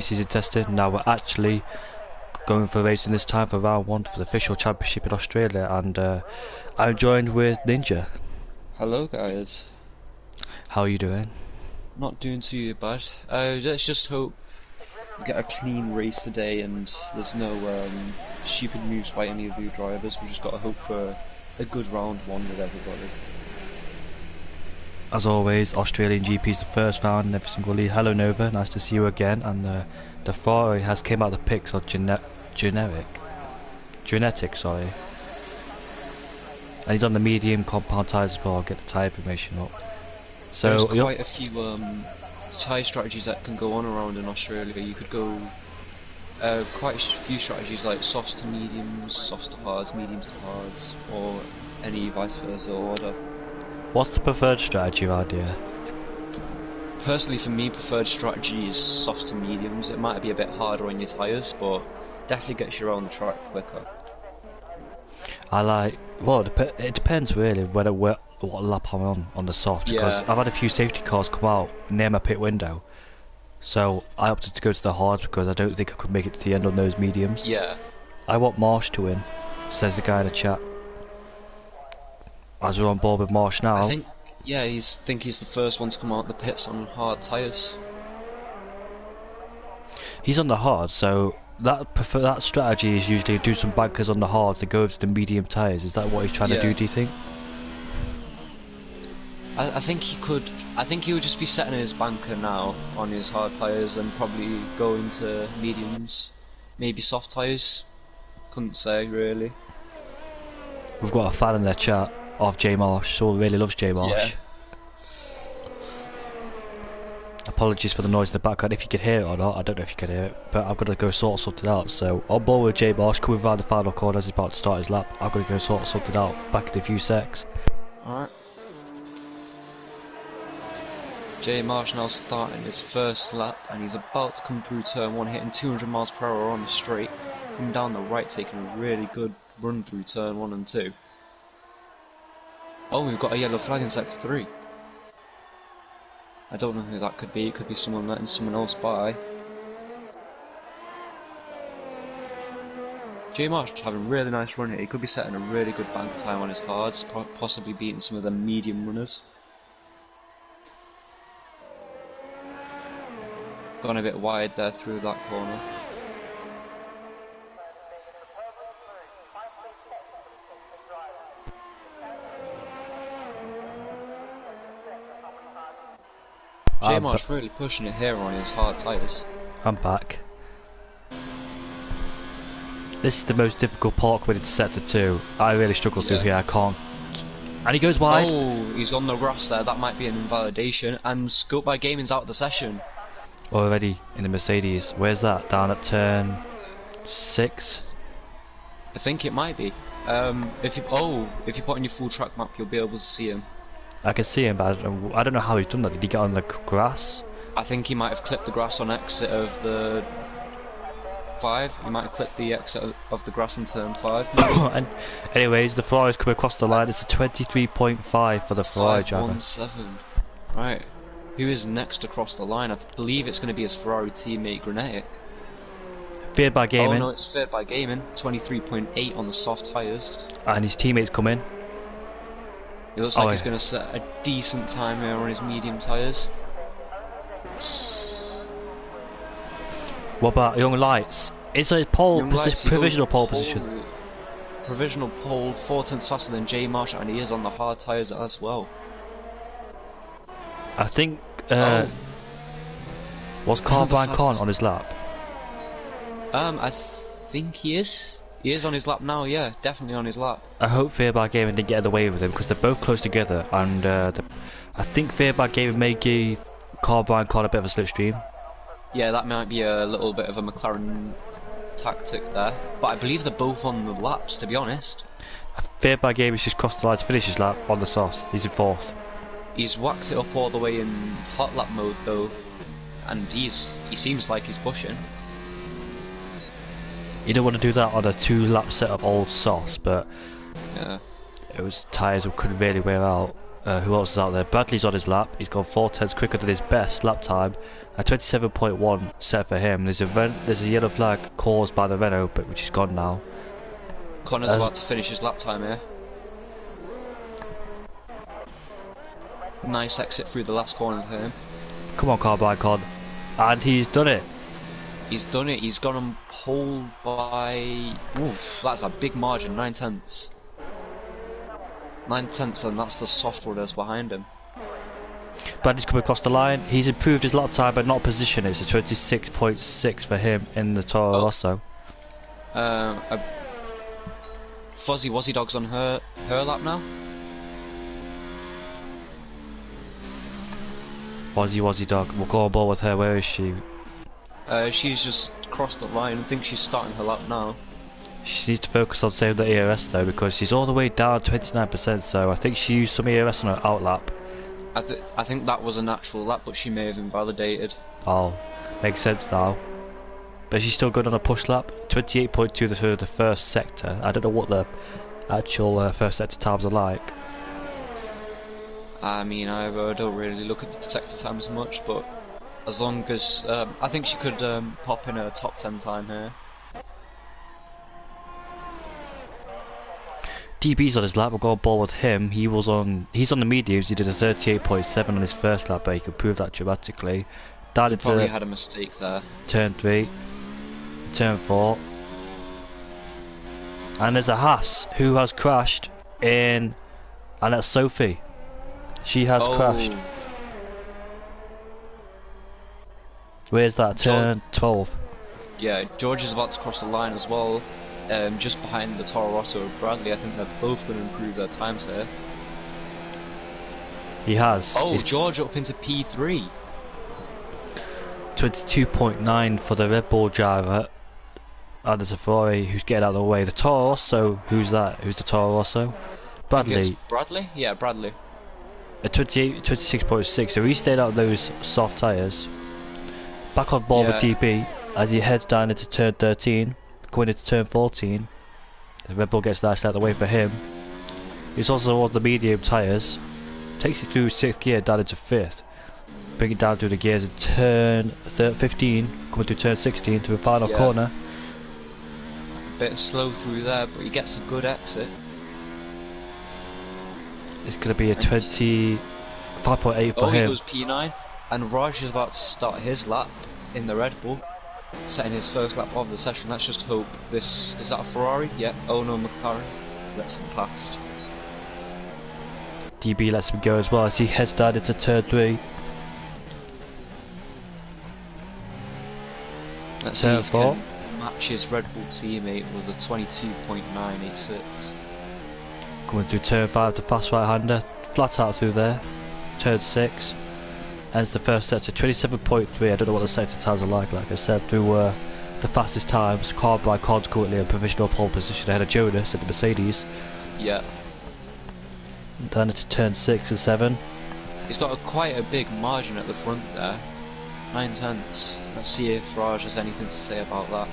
season testing. Now we're actually going for racing this time for round 1 for the official championship in Australia, and I'm joined with Ninja. Hello guys. How are you doing? Not doing too bad. Let's just hope we get a clean race today and there's no stupid moves by any of the drivers. We just got to hope for a good round 1 with everybody. As always, Australian GP is the first round in every single league. Hello Nova, nice to see you again. And the Ferrari has came out of the pits on genetic, sorry. And he's on the medium compound tyres as well. I'll get the tyre information up. So there's quite a few tyre strategies that can go on around in Australia. You could go quite a few strategies like softs to mediums, softs to hards, mediums to hards, or any vice versa order. What's the preferred strategy around here? Personally, for me, preferred strategy is softs to mediums. It might be a bit harder on your tyres, but definitely gets you around the track quicker. Well, it depends really what lap I'm on the soft, because I've had a few safety cars come out near my pit window, so I opted to go to the hards because I don't think I could make it to the end on those mediums. Yeah. I want Marsh to win, says the guy in the chat. As we're on board with Marsh now. I think he's the first one to come out the pits on hard tyres. He's on the hard, so that strategy is usually do some bankers on the hards and go over to the medium tyres. Is that what he's trying to do you think? I think he could. I think he would just be setting his banker now on his hard tyres and probably go into mediums, maybe soft tyres. Couldn't say really. We've got a fan in their chat of J Marsh. Someone really loves J Marsh. Yeah. Apologies for the noise in the background. If you could hear it or not, I don't know if you can hear it, but I'm gonna go sort something out. So on board with J Marsh, coming round the final corner as he's about to start his lap. I'm gonna go sort something out. Back in a few secs. Alright. J Marsh now starting his first lap, and he's about to come through turn 1, hitting 200 miles per hour on the straight, coming down the right, taking a really good run through turn 1 and 2. Oh, we've got a yellow flag in sector 3. I don't know who that could be. It could be someone letting someone else by. J Marsh having a really nice run here. He could be setting a really good bank time on his hards, possibly beating some of the medium runners. Gone a bit wide there through that corner. J Marsh really pushing it here on his hard tyres. I'm back. This is the most difficult park with sector 2. I really struggle through here, I can't. And he goes wide. Oh, he's on the grass there, that might be an invalidation. And Scope by Gaming's out of the session. Already in the Mercedes. Where's that? Down at turn 6? I think it might be. If you put on your full track map, you'll be able to see him. I can see him, but I don't know how he's done that. Did he get on the grass? I think he might have clipped the grass on exit of the 5. He might have clipped the exit of the grass in turn 5. And anyways, the Ferrari's come across the line. It's a 23.5 for the Ferrari driver. 517. Right. Who is next across the line? I believe it's going to be his Ferrari teammate Grenetic. Feared by Gaming. Oh no, it's Feared by Gaming. 23.8 on the soft tyres. And his teammates come in. It looks like he's going to set a decent time here on his medium tyres. What about Young Lights? It's a provisional pole position. Provisional pole, 4 tenths faster than J Marsh, and he is on the hard tyres as well. I think was Carbine Khan on his lap? I think he is. He is on his lap now, yeah, definitely on his lap. I hope Fear by Gaming didn't get away with him because they're both close together, and I think Fear by Gaming may give Carbine Khan a bit of a slipstream. Yeah, that might be a little bit of a McLaren tactic there, but I believe they're both on the laps, to be honest. Fear by Gaming's just crossed the line to finish his lap on the sauce. He's in 4th. He's whacked it up all the way in hot lap mode though, and he seems like he's pushing. You don't want to do that on a 2-lap set of old sauce, but yeah, it was tyres that couldn't really wear out. Who else is out there? Bradley's on his lap. He's gone 4/10 quicker than his best lap time. A 27.1 set for him. There's a yellow flag caused by the Renault, but which is gone now. Connor's about to finish his lap time here. Nice exit through the last corner for him. Come on, Con. And he's done it. He's done it. He's gone on pole by... Oof, that's a big margin, 9/10. 9/10, and that's the soft runners behind him. Bradley's come across the line. He's improved his lap time but not position. It's a 26.6 for him in the Toro Rosso. Fuzzy Wuzzy Dog's on her lap now. Wuzzy Dog. We'll go on ball with her. Where is she? She's just crossed the line. I think she's starting her lap now. She needs to focus on saving the ERS though, because she's all the way down 29%, so I think she used some ERS on her out lap. I think that was a natural lap, but she may have invalidated. Oh, makes sense now. But she's still good on a push lap. 28.2 for the first sector. I don't know what the actual first sector times are like. I mean, I don't really look at the sector times much, but as long as I think she could pop in a top 10 time here. DB's on his lap. We'll go on ball with him. He's on the mediums. He did a 38.7 on his first lap, but he could prove that dramatically. He probably had a mistake there. Turn 3, turn 4, and there's a Haas who has crashed in, and that's Sophie. She has crashed. Where's that? Turn 12. Yeah, George is about to cross the line as well. Just behind the Toro Rosso of Bradley. I think they're both going to improve their times here. He has. Oh, George up into P3. 22.9 for the Red Bull driver. And there's a Ferrari who's getting out of the way. The Toro Rosso, who's that? Who's the Toro Rosso? Bradley. Bradley? Yeah, Bradley. A 26.6, so he stayed out of those soft tyres. Back on board with DB as he heads down into turn 13. Going into turn 14, the Red Bull gets nicely out of the way for him. He's also on the medium tyres, takes it through 6th gear down into 5th, bring it down through the gears in turn 15, coming through turn 16 to the final corner. A bit slow through there, but he gets a good exit. It's going to be a 25.8 for him. He goes P9, and Raj is about to start his lap in the Red Bull. Setting his first lap of the session. Let's just hope this is that a Ferrari? Yeah. Oh no, McLaren lets him past. DB lets him go as well as he heads down into turn 3. Let's see if he can match his Red Bull teammate with a 22.986. Coming through turn 5, the fast right-hander, flat out through there. Turn 6. Ends the first sector, 27.3. I don't know what the sector times are like I said, through the fastest times. Car by Con's currently in provisional pole position ahead of Jonas at the Mercedes. Yeah. Then it's turn 6 and 7. He's got quite a big margin at the front there. 9/10. Let's see if Raj has anything to say about that.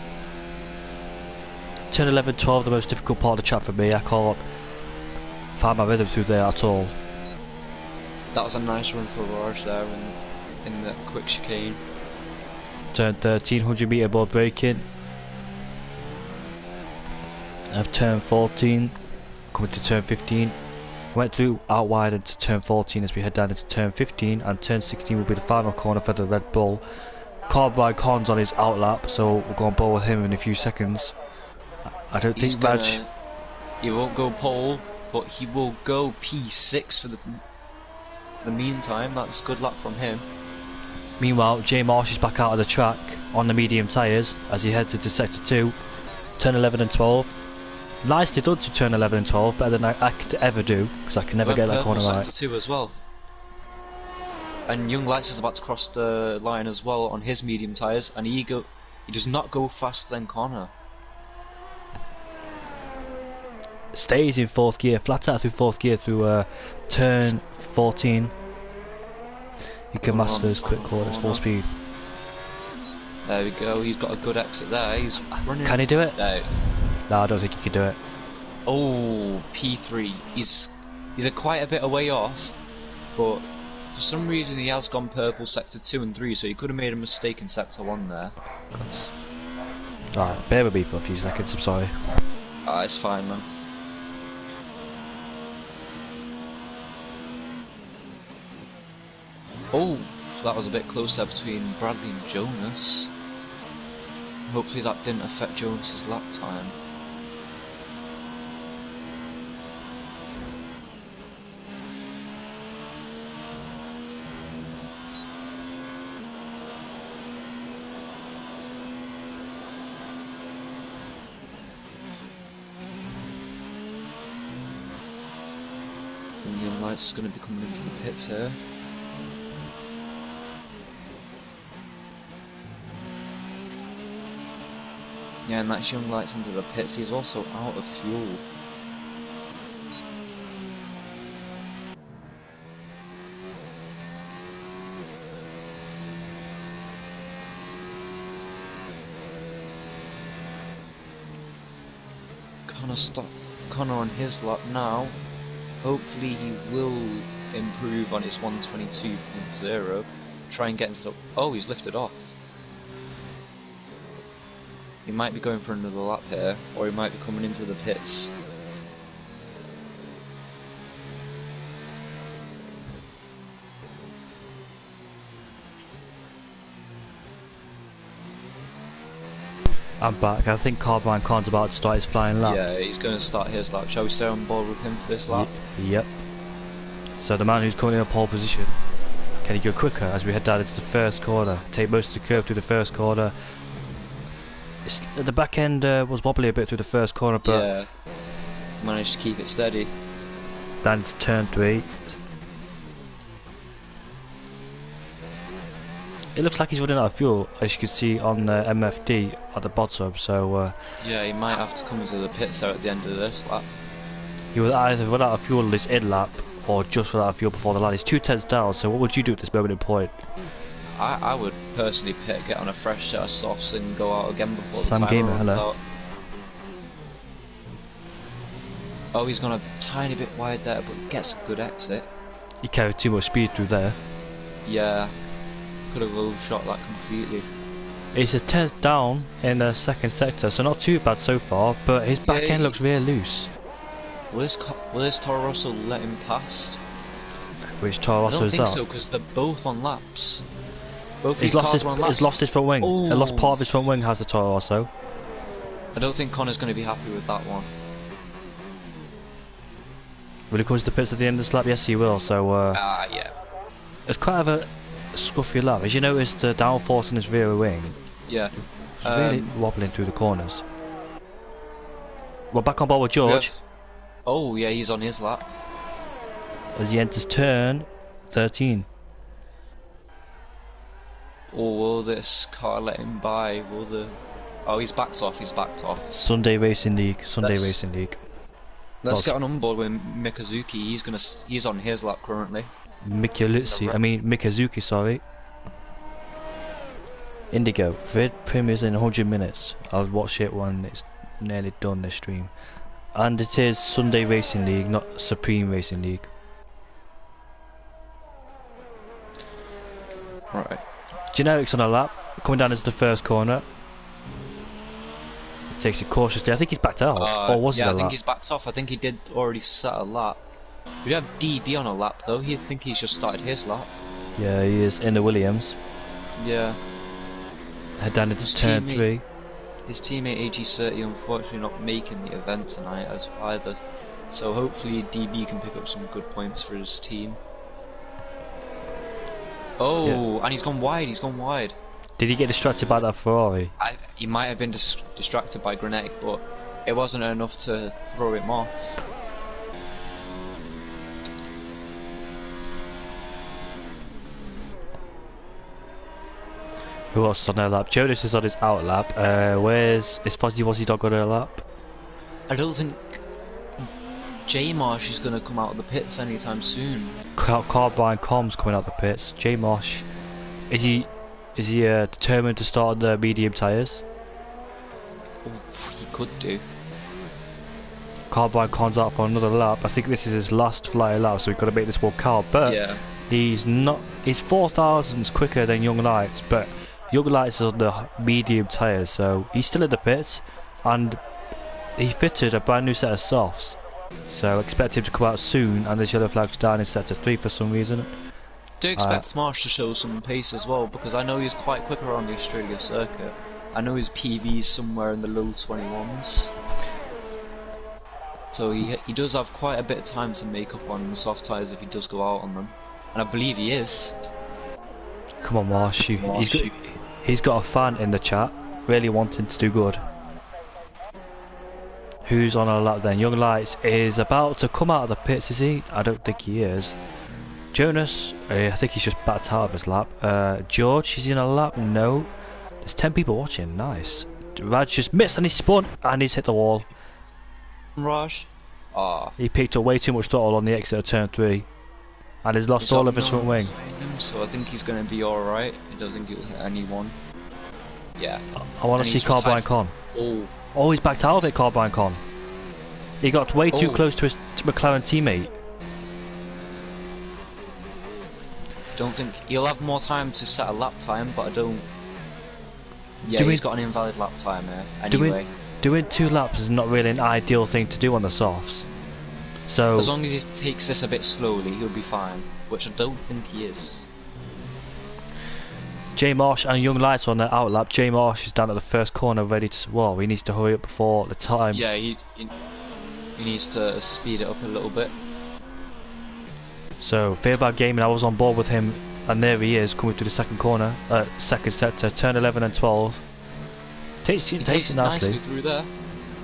Turn 11, 12, the most difficult part of the track for me. I can't find my rhythm through there at all. That was a nice run for Raj there in the quick chicane. Turn 13, 100 metre board braking. Of turn 14, coming to turn 15. Went through out wide into turn 14 as we head down into turn 15, and turn 16 will be the final corner for the Red Bull. Car by Con's on his out lap, so we'll go on board with him in a few seconds. I don't think Raj... He won't go pole, but he will go P6 for the meantime. That's good luck from him. Meanwhile, J Marsh is back out of the track on the medium tyres as he heads into sector 2. Turn 11 and 12. Nicely done to turn 11 and 12, better than I could ever do, because I can never get that corner right. Sector 2 as well. And Young Lights is about to cross the line as well on his medium tyres, and he does not go faster than Connor. Stays in 4th gear, flat out through 4th gear through turn 14. You can master those quick corners, full speed. There we go, he's got a good exit there. He's running. Can he do it? No. No, I don't think he can do it. Oh, P3. He's He's quite a bit away off, but for some reason he has gone purple sector 2 and 3, so he could have made a mistake in sector 1 there. Alright, bear with me for a few seconds, I'm sorry. Ah, it's fine, man. Oh, that was a bit closer between Bradley and Jonas. Hopefully that didn't affect Jonas's lap time. Indian Lights is going to be coming into the pits here. Yeah, and that's Young Lights into the pits. He's also out of fuel. Connor on his lap now. Hopefully he will improve on his 122.0. Try and get into the... Oh, he's lifted off. He might be going for another lap here, or he might be coming into the pits. I'm back. I think Carbine Khan's about to start his flying lap. Yeah, he's going to start his lap. Shall we stay on board with him for this lap? Yep. So the man who's currently in pole position, can he go quicker as we head down into the first corner? Take most of the curve through the first corner. The back end was wobbly a bit through the first corner, but yeah, managed to keep it steady. Then it's turn 3. It looks like he's running out of fuel, as you can see on the MFD at the bottom. So yeah, he might have to come into the pits there at the end of this lap. He will either run out of fuel on this in lap, or just run out of fuel before the line. He's 2 tenths down. So what would you do at this moment in point? I would personally get on a fresh set of softs and go out again before Sam the timer Gamer, runs hello. out. Oh, he's gone a tiny bit wide there, but gets a good exit. He carried too much speed through there. Yeah, could have overshot that completely. He's a 10th down in the second sector, so not too bad so far, but his back end looks really loose. Will this Toro Rosso let him past? Which Toro Rosso is that? I don't think so, because they're both on laps. He's lost his front wing. Oh. He lost part of his front wing, has the Toro Rosso. I don't think Connor's going to be happy with that one. Will he come to the pits at the end of this lap? Yes, he will. So yeah. It's quite of a scruffy lap. As you notice, the downforce in his rear wing. Yeah. It's really wobbling through the corners. We're back on board with George. Yes. Oh yeah, he's on his lap. As he enters turn 13. Or will this car let him by? Will the... Oh, he's backed off, Sunday Racing League. Let's get on board with Mikazuki. He's on his lap currently. Mikazuki, sorry. Indigo. Vid premieres in 100 minutes. I'll watch it when it's nearly done, this stream. And it is Sunday Racing League, not Supreme Racing League. Right. Generics on a lap, coming down into the first corner. Takes it cautiously. I think he's backed off. Or was it a lap? I think he's backed off. I think he did already set a lap. We have DB on a lap though. I think he's just started his lap. Yeah, he is in the Williams. Yeah. Head down into turn 3. His teammate AG30 unfortunately not making the event tonight as either. So hopefully DB can pick up some good points for his team. Oh, yeah. And he's gone wide. Did he get distracted by that Ferrari? He might have been distracted by Grenetic, but it wasn't enough to throw him off. Who else on their lap? Jonas is on his out lap. Where's Fuzzy Wuzzy Dog on her lap? I don't think J-Marsh is going to come out of the pits anytime soon. Carbine Com's coming out of the pits. J-Marsh, is he determined to start on the medium tyres? Oh, he could do. Carbine Con's out for another lap. I think this is his last flying lap, so we've got to make this one count. But yeah. he's 4,000s quicker than Young Lights, but Young Lights is on the medium tyres, so he's still in the pits, and he fitted a brand new set of softs. So expect him to come out soon, and this yellow flag's down in sector 3 for some reason. Do expect Marsh to show some pace as well, because I know he's quite quick around the Australia circuit. I know his PV's somewhere in the low 21s. So he does have quite a bit of time to make up on the soft tyres if he does go out on them. And I believe he is. Come on, Marsh. He's got a fan in the chat, really wanting to do good. Who's on a lap then? Young Lights is about to come out of the pits, is he? I don't think he is. Jonas, I think he's just backed out of his lap. George, is he in a lap? No. There's 10 people watching, nice. Raj just missed and he spun and he's hit the wall. Raj? Ah. He picked up way too much throttle on the exit of turn 3. And he's lost all of his front wing. So I think he's going to be alright. I don't think he'll hit anyone. Yeah. I want to see Carbine Con. Oh, he's backed out of it, Carbine Con. He got way too close to his McLaren teammate. Don't think he'll have more time to set a lap time, but I don't. Yeah, he's got an invalid lap time here. Anyway, doing 2 laps is not really an ideal thing to do on the softs. So as long as he takes this a bit slowly, he'll be fine. Which I don't think he is. J Marsh and Young Lights on their out lap. J Marsh is down at the first corner, ready to. Well, he needs to hurry up before the time. Yeah, he needs to speed it up a little bit. So, Fearbad Gaming, I was on board with him, and there he is, coming through the second corner, second sector, turn 11 and 12. Takes it nicely through there.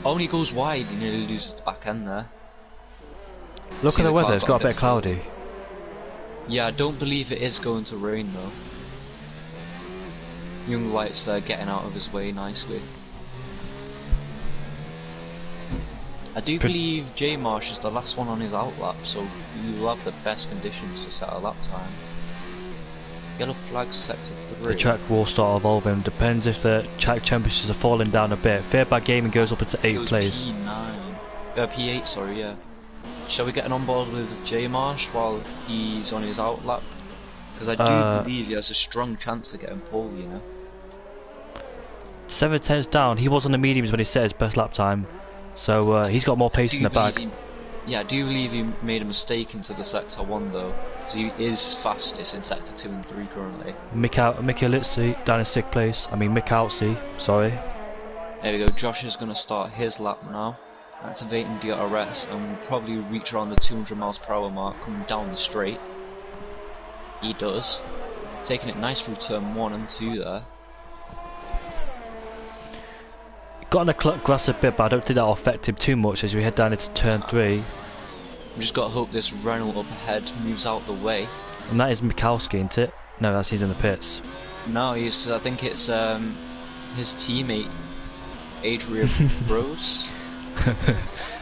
Only goes wide, he nearly loses the back end there. Look at the weather, it's got a bit cloudy. Yeah, I don't believe it is going to rain though. Young Lights there getting out of his way nicely. I do believe J Marsh is the last one on his out lap, so you will have the best conditions to set a lap time. Yellow flag sector 3. The track will start evolving, depends if the track temperatures are falling down a bit. Fearbad Gaming goes up into 8th place. P8, sorry, yeah. Shall we get an on board with J Marsh while he's on his out lap? Because I do believe he has a strong chance of getting pole, you know. 7 tenths down, he was on the mediums when he set his best lap time. So he's got more pace in the back. Yeah, I do believe he made a mistake into the sector 1 though, because he is fastest in sector 2 and 3 currently. Mick Litzy down in 6th place. I mean Mick Outsey, sorry. There we go, Josh is going to start his lap now, activating DRS, and will probably reach around the 200 miles per hour mark coming down the straight. He does, taking it nice through turn 1 and 2 there. Got on the grass a bit, but I don't think that'll affect him too much as we head down into turn 3. We just got to hope this Renault up ahead moves out the way. And that is Mikowski, isn't it? No, he's in the pits. No, I think it's his teammate, Adrian Rose.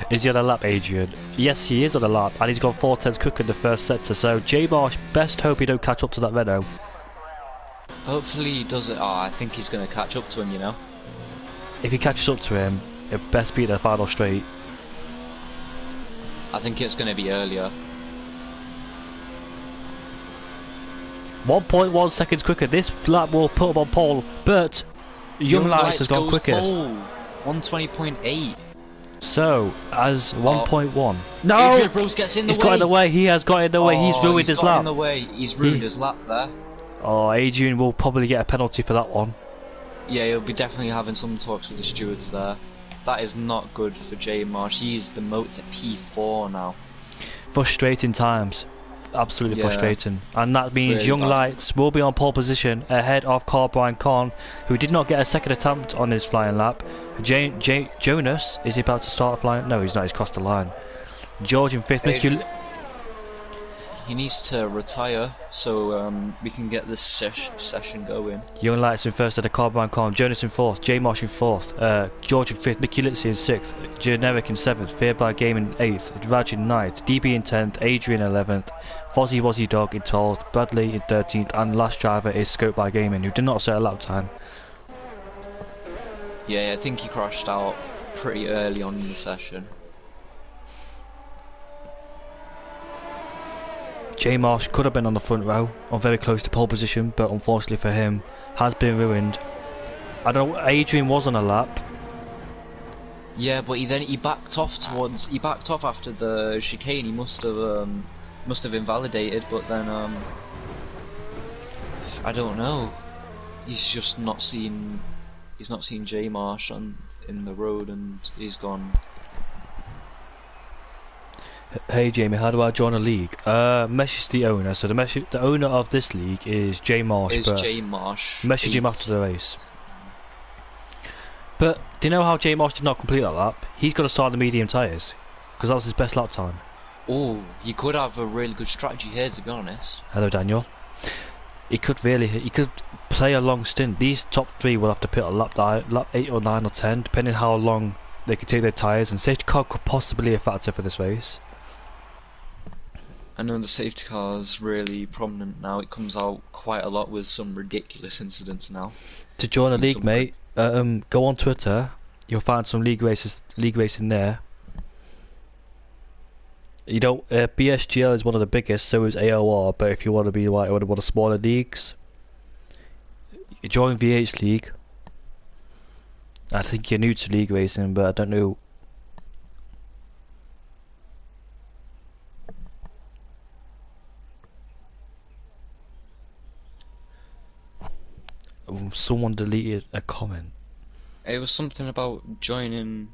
Is he on a lap, Adrian? Yes, he is on a lap, and he's gone 4 tenths quicker in the first sector, so J Marsh, best hope he don't catch up to that Renault. Hopefully he does it. Oh, I think he's going to catch up to him, you know. If he catches up to him, it best beat the final straight. I think it's going to be earlier. 1.1 seconds quicker. This lap will put him on pole, but Young Lights has gone quickest. 120.8. So, as 1.1. No! Adrian Rose gets in the way. He's got in the way. He has got in the way. He's ruined his lap. In the way. He's ruined his lap there. Oh, Adrian will probably get a penalty for that one. Yeah, he'll be definitely having some talks with the stewards there. That is not good for J Marsh. He's demoted to P4 now. Frustrating times. Absolutely frustrating. And that means really Young Lights will be on pole position ahead of Carbine Con, who did not get a second attempt on his flying lap. Jonas, is he about to start flying? No, he's not. He's crossed the line. George in 5th. He needs to retire so we can get this session going. Young Lights in 1st at the Carbine Con, Jonas in 4th, J Marsh in 4th, George in 5th, Mickey Litzy in 6th, Generic in 7th, Fearbad Game in 8th, Raj in 9th, DB in 10th, Adrian 11th, Fozzie Wozzie Dog in 12th, Bradley in 13th, and last driver is Scope by Gaming, who did not set a lap time. Yeah, I think he crashed out pretty early on in the session. J Marsh could have been on the front row, or very close to pole position, but unfortunately for him, has been ruined. I don't know, Adrian was on a lap. Yeah, but he backed off after the chicane. He must have invalidated, but then I don't know. He's not seen J Marsh in the road, and he's gone. Hey Jamie, how do I join a league? Message the owner. So the owner of this league is J Marsh. Message him after the race. But do you know how J Marsh did not complete that lap? He's got to start the medium tyres, because that was his best lap time. Oh, he could have a really good strategy here, to be honest. Hello Daniel. He could play a long stint. These top three will have to put a lap 8 or 9 or 10, depending how long they could take their tyres, and safety car could possibly be a factor for this race. I know the safety car is really prominent now. It comes out quite a lot with some ridiculous incidents now. To join a league, mate, go on Twitter. You'll find some league racing there. You know, BSGL is one of the biggest, so is AOR. But if you want to be like one of the smaller leagues, you join VH League. I think you're new to league racing, but I don't know. Someone deleted a comment. It was something about joining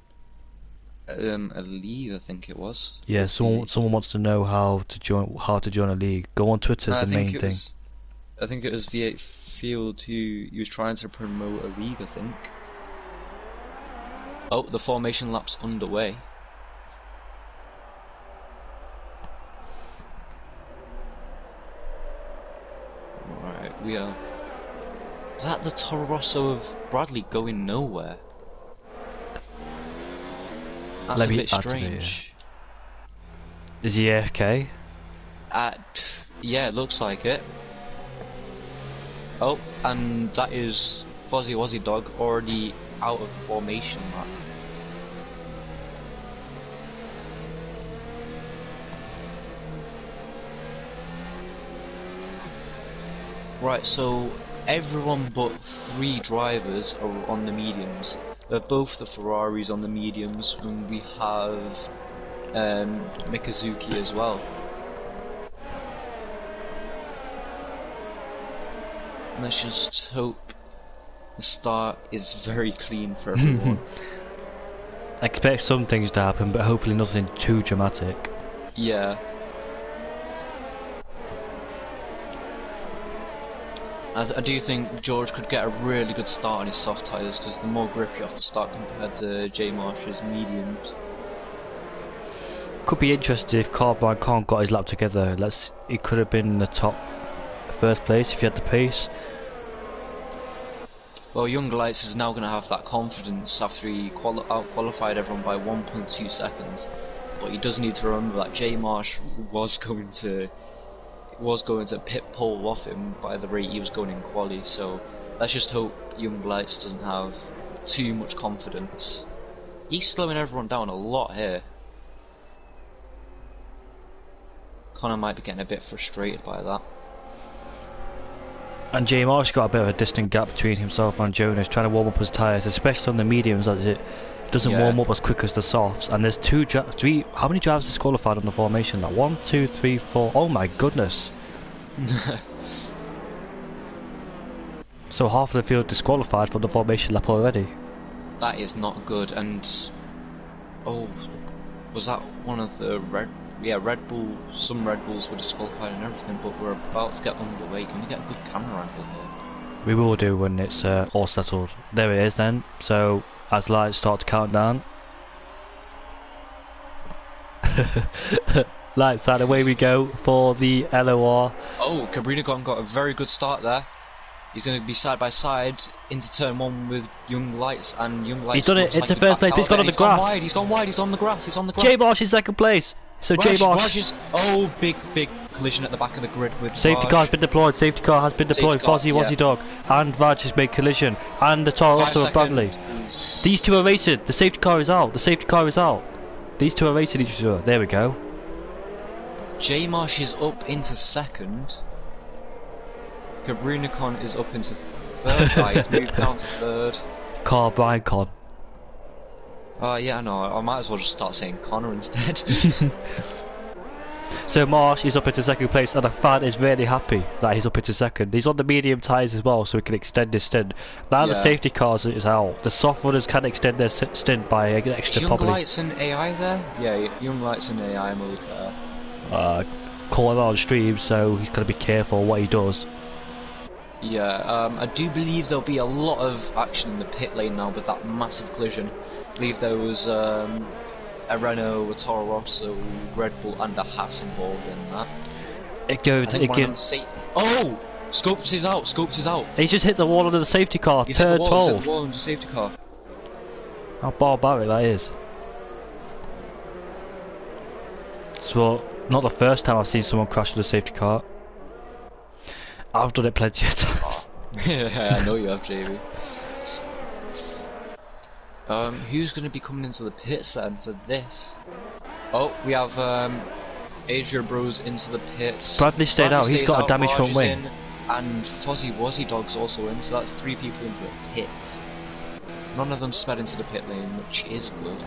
a league, I think it was. Yeah, someone wants to know how to join a league. Go on Twitter is the main thing. I think it was V8 Field who was trying to promote a league, I think. Oh, the formation lap's underway. Right, we are. Is that the Toro Rosso of Bradley going nowhere? That's a bit strange. Is he AFK? Yeah, it looks like it. Oh, and that is Fuzzy Wuzzy Dog already out of the formation lap. Right, so everyone but 3 drivers are on the mediums. Both the Ferraris on the mediums, and we have Mikazuki as well. Let's just hope the start is very clean for everyone. I expect some things to happen, but hopefully nothing too dramatic. Yeah. I do think George could get a really good start on his soft tyres, because the more grip you have to start compared to J Marsh's mediums. Could be interesting if Carbine Khan got his lap together. He could have been in the top first place if he had the pace. Well, Young Lights is now going to have that confidence after he out-qualified everyone by 1.2 seconds. But he does need to remember that J Marsh was going to pit pole off him by the rate he was going in quali, so let's just hope Young Lights doesn't have too much confidence. He's slowing everyone down a lot here. Connor might be getting a bit frustrated by that. And J Marsh got a bit of a distant gap between himself and Jonas, trying to warm up his tyres, especially on the mediums, as it doesn't warm up as quick as the softs. And there's 3. How many drivers disqualified on the formation? Like 1, 2, 3, 4. Oh my goodness! So half of the field disqualified from the formation lap already. That is not good. And oh, was that one of the Red Bull? Some Red Bulls were disqualified and everything, but we're about to get underway. Can we get a good camera angle here? We will do when it's all settled. There it is then. So as lights start to count down. Lights out, away we go for the LOR. Oh, Cabrinagon got a very good start there. He's going to be side by side into turn 1 with Young Lights, and Young Lights. He's done it into first place. He's gone on the grass. He's gone wide. He's on the grass. He's on the grass. J Marsh in second place. So J Marsh. Oh, big collision at the back of the grid with safety car has been deployed. Safety car has been deployed. Fuzzy Wuzzy Dog and Raj has made collision, and the Toro Rosso of Bradley. These two are racing. The safety car is out. The safety car is out. These two are racing each other. There we go. J Marsh is up into second. Cabrinicon is up into third. He's moved down to third. Brian Con. Yeah, no, I might as well just start saying Connor instead. So Marsh is up into second place, and the fan is really happy that he's up into second. He's on the medium tyres as well, so he can extend his stint. Now the safety cars is out. The soft runners can extend their stint by an extra Young probably. Lights and AI there? Yeah, Young Lights and AI mode there. Calling out on stream, so he's got to be careful what he does. Yeah, I do believe there'll be a lot of action in the pit lane now with that massive collision. I believe there was a Renault, a Toro Rosso, Red Bull and a Haas involved in that. Oh! Scopes is out, Scopes is out. He just hit the wall under the safety car, turn 12. He's hit the wall under the safety car. How barbaric that is. So, not the first time I've seen someone crash with a safety car. I've done it plenty of times. Yeah, I know you have, JB. Who's going to be coming into the pits then for this? Oh, we have Adria Bros into the pits. Bradley stayed out, he's got a damaged front wing. And Fuzzy Wuzzy Dog's also in, so that's 3 people into the pits. None of them sped into the pit lane, which is good.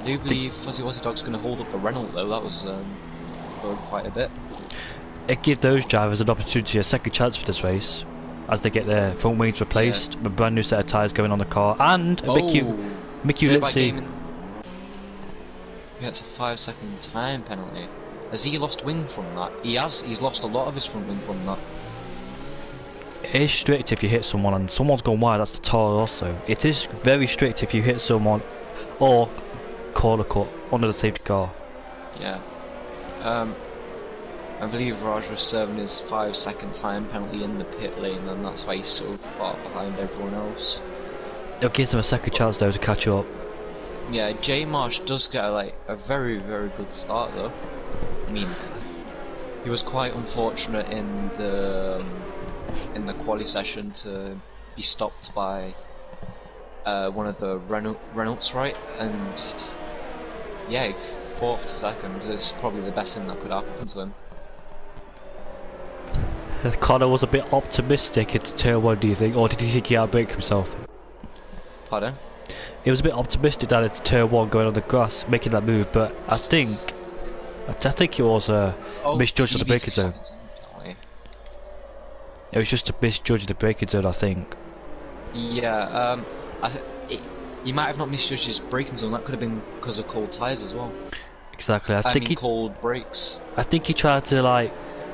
I do believe Fuzzy Wuzzy Dog's going to hold up the Renault though, that was good quite a bit. It gives those drivers an opportunity, a second chance for this race, as they get their front wings replaced, a brand new set of tyres going on the car, and Mickey Lindsay gets a 5-second time penalty. Has he lost wing from that? He's lost a lot of his front wing from that. It is strict if you hit someone and someone's gone wide, that's the Toro Rosso. It is very strict if you hit someone or corner cut under the safety car. Yeah. I believe Raj was serving his 5-second time penalty in the pit lane, and that's why he's so far behind everyone else. It gives them a second chance though to catch up. Yeah, J Marsh does get a very, very good start though. I mean, he was quite unfortunate in the quali session to be stopped by one of the Renaults, right? And yeah, 4th to 2nd is probably the best thing that could happen to him. Connor was a bit optimistic into turn 1, do you think? Or did he think he outbraked himself? Pardon? He was a bit optimistic down into turn 1 going on the grass, making that move, but I think it was a misjudge of the braking zone. It was just a misjudge of the braking zone, I think. Yeah, you might have not misjudged his braking zone, that could have been because of cold tyres as well. Exactly, I think cold brakes. I think he tried to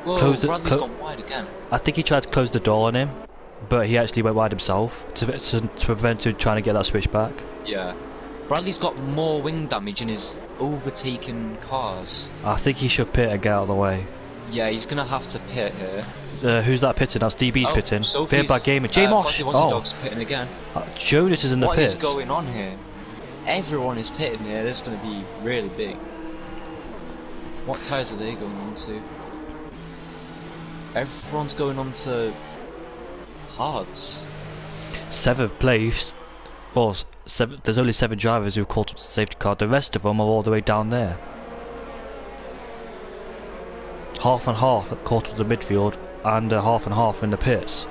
Bradley's gone wide again. I think he tried to close the door on him, but he actually went wide himself to prevent him trying to get that switch back. Yeah. Bradley's got more wing damage and is overtaking cars. I think he should pit and get out of the way. Yeah, he's gonna have to pit here. Who's that pitting? That's DB's pitting. Fearback Gamer. J Mosh! Dog's pitting again. Jonas is in the pits. What is going on here? Everyone is pitting here. This is gonna be really big. What tyres are they going on to? Everyone's going on to hards. 7th place. Well, there's only 7 drivers who caught up to the safety car. The rest of them are all the way down there. Half and half caught up to the midfield, and half and half in the pits.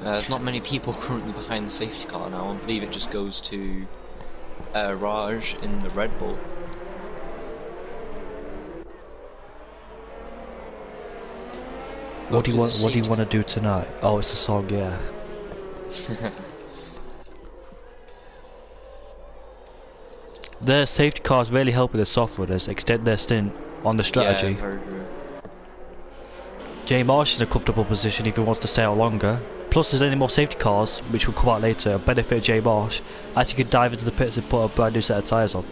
There's not many people currently behind the safety car now. I believe it just goes to Raj in the Red Bull. What do you want to do tonight? Oh, it's a song, yeah. The safety cars really helping the soft runners extend their stint on the strategy. Yeah, very true. J Marsh is in a comfortable position if he wants to stay out longer. Plus, there's any more safety cars, which will come out later, benefit J Marsh, as he can dive into the pits and put a brand new set of tyres on.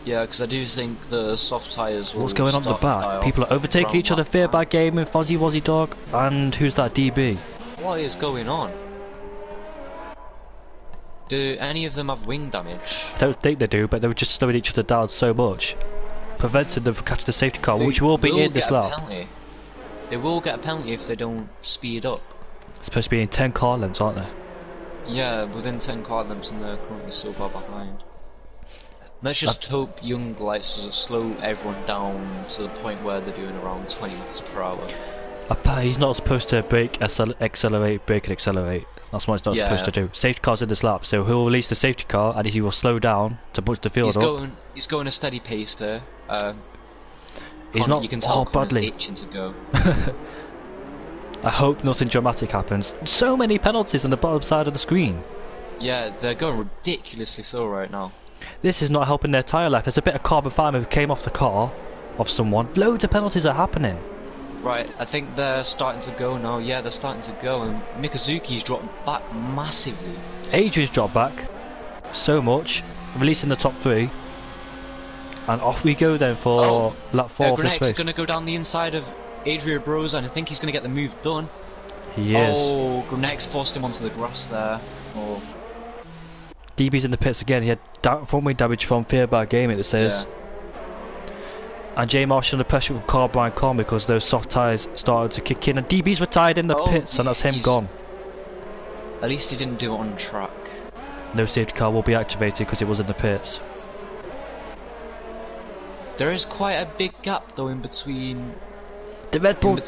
Yeah, because I do think the soft tyres will. What's going on at the back? People are overtaking each other. Fearback Game and Fuzzy Wuzzy Dog, and who's that DB? What is going on? Do any of them have wing damage? I don't think they do, but they were just slowing each other down so much, preventing them from catching the safety car, which will be in this lap. They will get a penalty if they don't speed up. It's supposed to be in 10 car lengths, aren't they? Yeah, within 10 car lengths, and they're currently so far behind. Let's just hope Young Lights doesn't slow everyone down to the point where they're doing around 20 miles per hour. He's not supposed to brake, accelerate, brake and accelerate. That's what he's not supposed to do. Safety car's in this lap, so he'll release the safety car and he will slow down to push the field up. He's going a steady pace there. He's not. You can tell badly. itching to go. I hope nothing dramatic happens. So many penalties on the bottom side of the screen. Yeah, they're going ridiculously slow right now. This is not helping their tyre life. There's a bit of carbon fibre who came off the car of someone. Loads of penalties are happening. Right, I think they're starting to go now. Yeah, they're starting to go, and Mikazuki's dropped back massively. Adrian's dropped back so much, releasing the top 3. And off we go then for lap 4 of this race. Grenek's going to go down the inside of Adrian Bros, and I think he's going to get the move done. He is. Oh, Grenek's forced him onto the grass there. Oh. DB's in the pits again. He had front wing damage from fear by gaming, it says. Yeah. And J Marsh under pressure from Carbine Con because those soft tyres started to kick in. And DB's retired in the pits, and that's him gone. At least he didn't do it on track. No safety car will be activated because it was in the pits. There is quite a big gap though in between. The Red Bull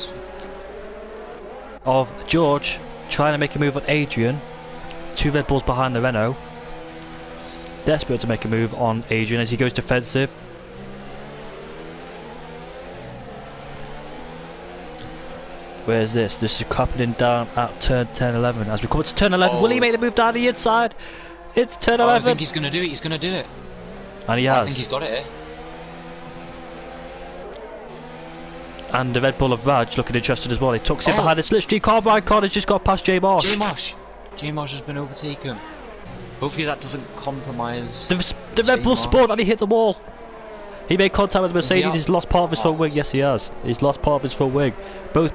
of George trying to make a move on Adrian. 2 Red Bulls behind the Renault. Desperate to make a move on Adrian as he goes defensive. Where's this? This is happening down at turn 10-11. As we come to turn 11, will he make the move down the inside? It's turn 11. I think he's going to do it. He's going to do it. And he has. I think he's got it here. And the Red Bull of Raj looking interested as well. He tucks it behind the slipstream. Carbine Con has just got past J Marsh. J Marsh has been overtaken. Hopefully that doesn't compromise. The Red Bull spun and he hit the wall. He made contact with the Mercedes. He's lost part of his front wing. Yes, he has. He's lost part of his front wing. Both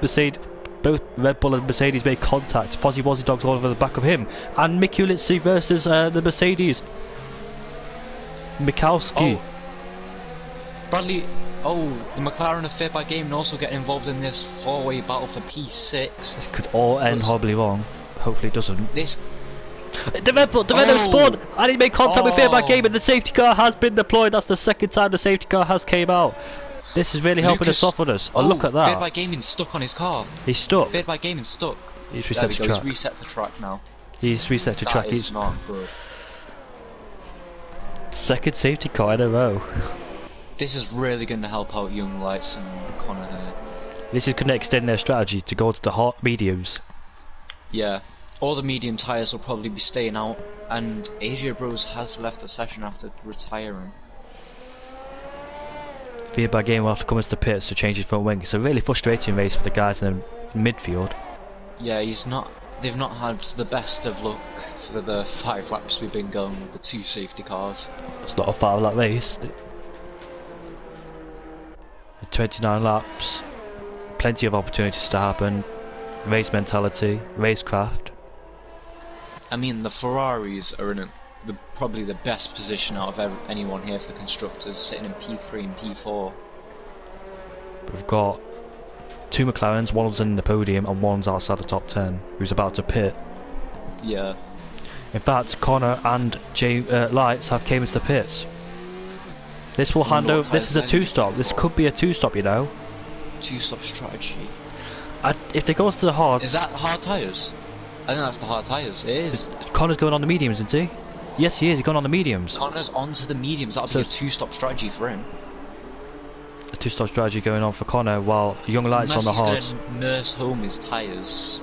Red Bull and Mercedes made contact. Fozzie Wozzie Dog's all over the back of him. And Mickey Ulitzi versus the Mercedes. Mikowski. Bradley. Oh, the McLaren of Fear by Gaming also getting involved in this 4-way battle for P6. This could all end horribly wrong. Hopefully it doesn't. The Renault spun and he made contact with Fear by Gaming. The safety car has been deployed. That's the second time the safety car has came out. This is really helping us soften us. Oh, look at that. Fear by Gaming stuck on his car. He's stuck. Fear by Gaming stuck. He's reset to track. He's reset the track now. He's reset to track. He's not good. Second safety car in a row. This is really going to help out Young Lights and Connor here. This is going to extend their strategy to go to the hard mediums. Yeah, all the medium tyres will probably be staying out, and Asia Bros has left the session after retiring. Fear by Game will have to come into the pits to change his front wing. It's a really frustrating race for the guys in the midfield. Yeah, they've not had the best of luck for the 5 laps we've been going with the 2 safety cars. It's not a 5-lap race. 29 laps, plenty of opportunities to happen, race mentality, racecraft. I mean, the Ferraris are in probably the best position out of anyone here for the constructors, sitting in P3 and P4. We've got 2 McLarens, one's in the podium and one's outside the top 10, who's about to pit. Yeah. In fact, Connor and Lights have came into the pits. This will hand over. This is a 2-stop. This could be a 2-stop, you know. 2-stop strategy. If they go to the hards. Is that hard tyres? I think that's the hard tyres. It is. Connor's going on the mediums, isn't he? Yes, he is. He's going on the mediums. Connor's onto the mediums. That'll be a 2-stop strategy for him. A 2-stop strategy going on for Connor while Young Lights on the hards. Unless he's going to nurse home his tyres.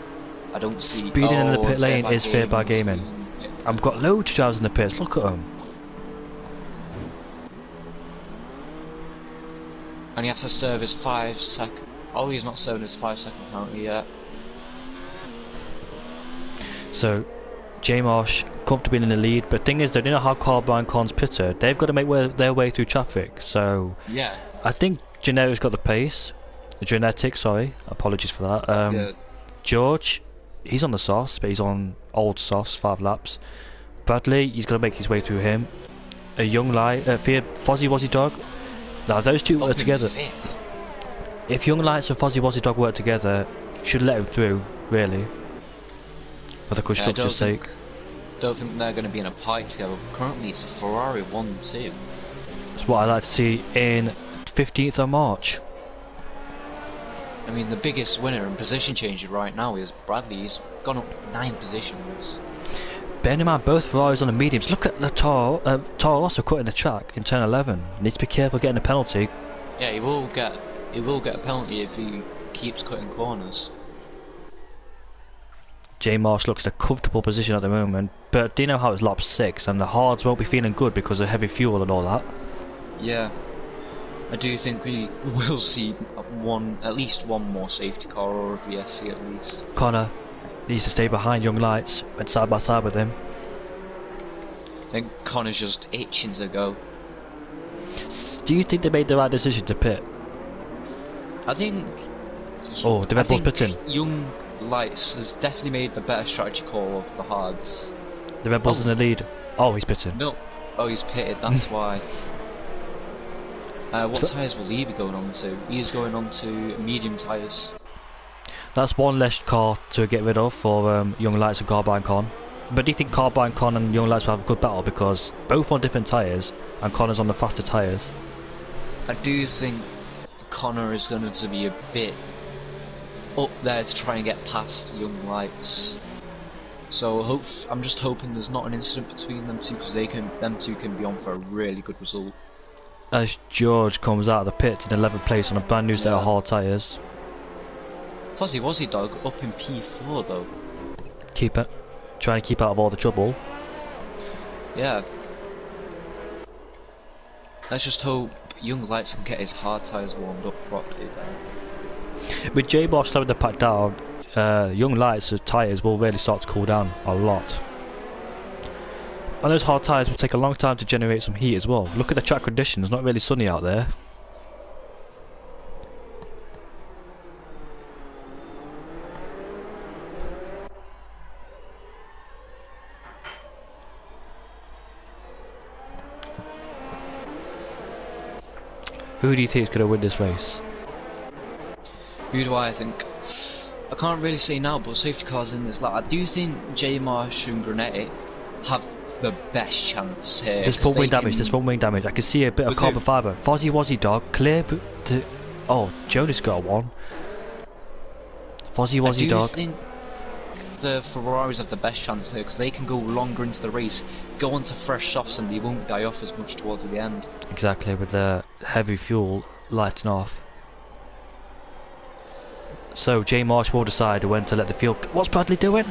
I don't see. Speeding in the pit lane is Fear by Gaming. I've got loads of drivers in the pits. Look at them. And he has to serve his 5-second. Oh, he's not serving his 5-second penalty yet. So, J Marsh comfortably in the lead, but thing is, they don't know how Carbine Con's pitter. They've got to make their way through traffic. So, yeah, I think Genetics got the pace. Genetics, sorry, apologies for that. George, he's on the sauce, but he's on old sauce, 5 laps. Bradley, he's going to make his way through him. A Young Light, Fozzie Wozzie Dog. Now those two work together. If Young Lights and Fozzie Wozzie Dog work together, you should let him through, really. For the constructor's sake. Don't think they're going to be in a fight together. Currently it's a Ferrari 1-2. It's what I like to see in 15th of March. I mean, the biggest winner and position changer right now is Bradley. He's gone up 9 positions. Bearing in mind both Ferraris on the mediums. Look at the Toro also cutting the track in turn 11. Needs to be careful getting a penalty. Yeah, he will get a penalty if he keeps cutting corners. J Marsh looks in a comfortable position at the moment, but do you know how it's lap 6 and the hards won't be feeling good because of heavy fuel and all that? Yeah, I do think we will see at least one more safety car or a VSC at least. Connor needs to stay behind Young Lights, went side by side with him. I think Connor's just itching to go. Do you think they made the right decision to pit? I think... Oh, the Red Bull's pitting. Young Lights has definitely made the better strategy call of the hards. The Red Bull's in the lead. Oh, he's pitting. No. Oh, he's pitted, that's why. What tyres will he be going on to? He's going on to medium tyres. That's one less car to get rid of for Young Lights and Carbine Con. But do you think Carbine Con and Young Lights will have a good battle because both on different tyres and Connor's on the faster tyres? I do think Connor is going to be a bit up there to try and get past Young Lights. So I'm just hoping there's not an incident between them two because them two can be on for a really good result. As George comes out of the pit in 11th place on a brand new set of hard tyres. Fuzzy Wuzzy Dog up in P4 though. Keep it. Trying to keep out of all the trouble. Yeah. Let's just hope Young Lights can get his hard tyres warmed up properly then. With J-Boss slowing the pack down, Young Lights' tyres will really start to cool down a lot. And those hard tyres will take a long time to generate some heat as well. Look at the track conditions, not really sunny out there. Who do you think is going to win this race? Who do I think? I can't really say now, but safety cars in this lap. I do think J Marsh and Granetti have the best chance here. There's front wing damage, I can see a bit of carbon fibre. Fuzzy Wuzzy Dog, clear to... Oh, Jonas got one. Fuzzy Wuzzy Dog. I think the Ferraris have the best chance here because they can go longer into the race, go onto fresh softs and they won't die off as much towards the end. Exactly, with the heavy fuel lighting off. So J Marsh will decide when to let the fuel... What's Bradley doing?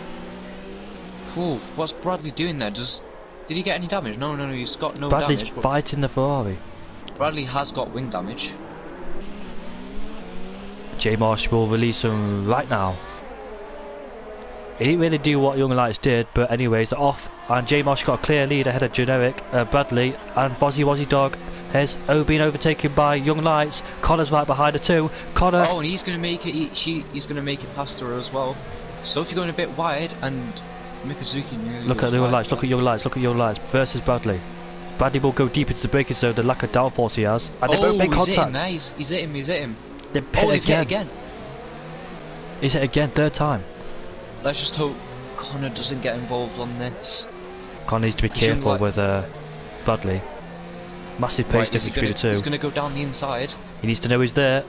Ooh, what's Bradley doing there? Did he get any damage? No, he's got no Bradley's damage. fighting the Ferrari. Bradley has got wing damage. J Marsh will release him right now. He didn't really do what Young Lights did, but anyways, off. And J Marsh got a clear lead ahead of Generic, Bradley, and Fuzzy Wuzzy Dog has been overtaken by Young Lights. Connor's right behind her too. Connor. Oh, and he's going to make it. He's going to make it past her as well. So if you're going a bit wide, and Mikazuki nearly. Look at Young Lights. Look at Young Lights. Look at Young Lights versus Bradley. Bradley will go deep into the braking zone. The lack of downforce he has, and they both make contact. He's hit him. He's hit him. Then pit again. He's hit again, third time. Let's just hope Connor doesn't get involved on this. Connor needs to be careful with Bradley. Massive pace difference between the two. He's going to go down the inside. He needs to know he's there.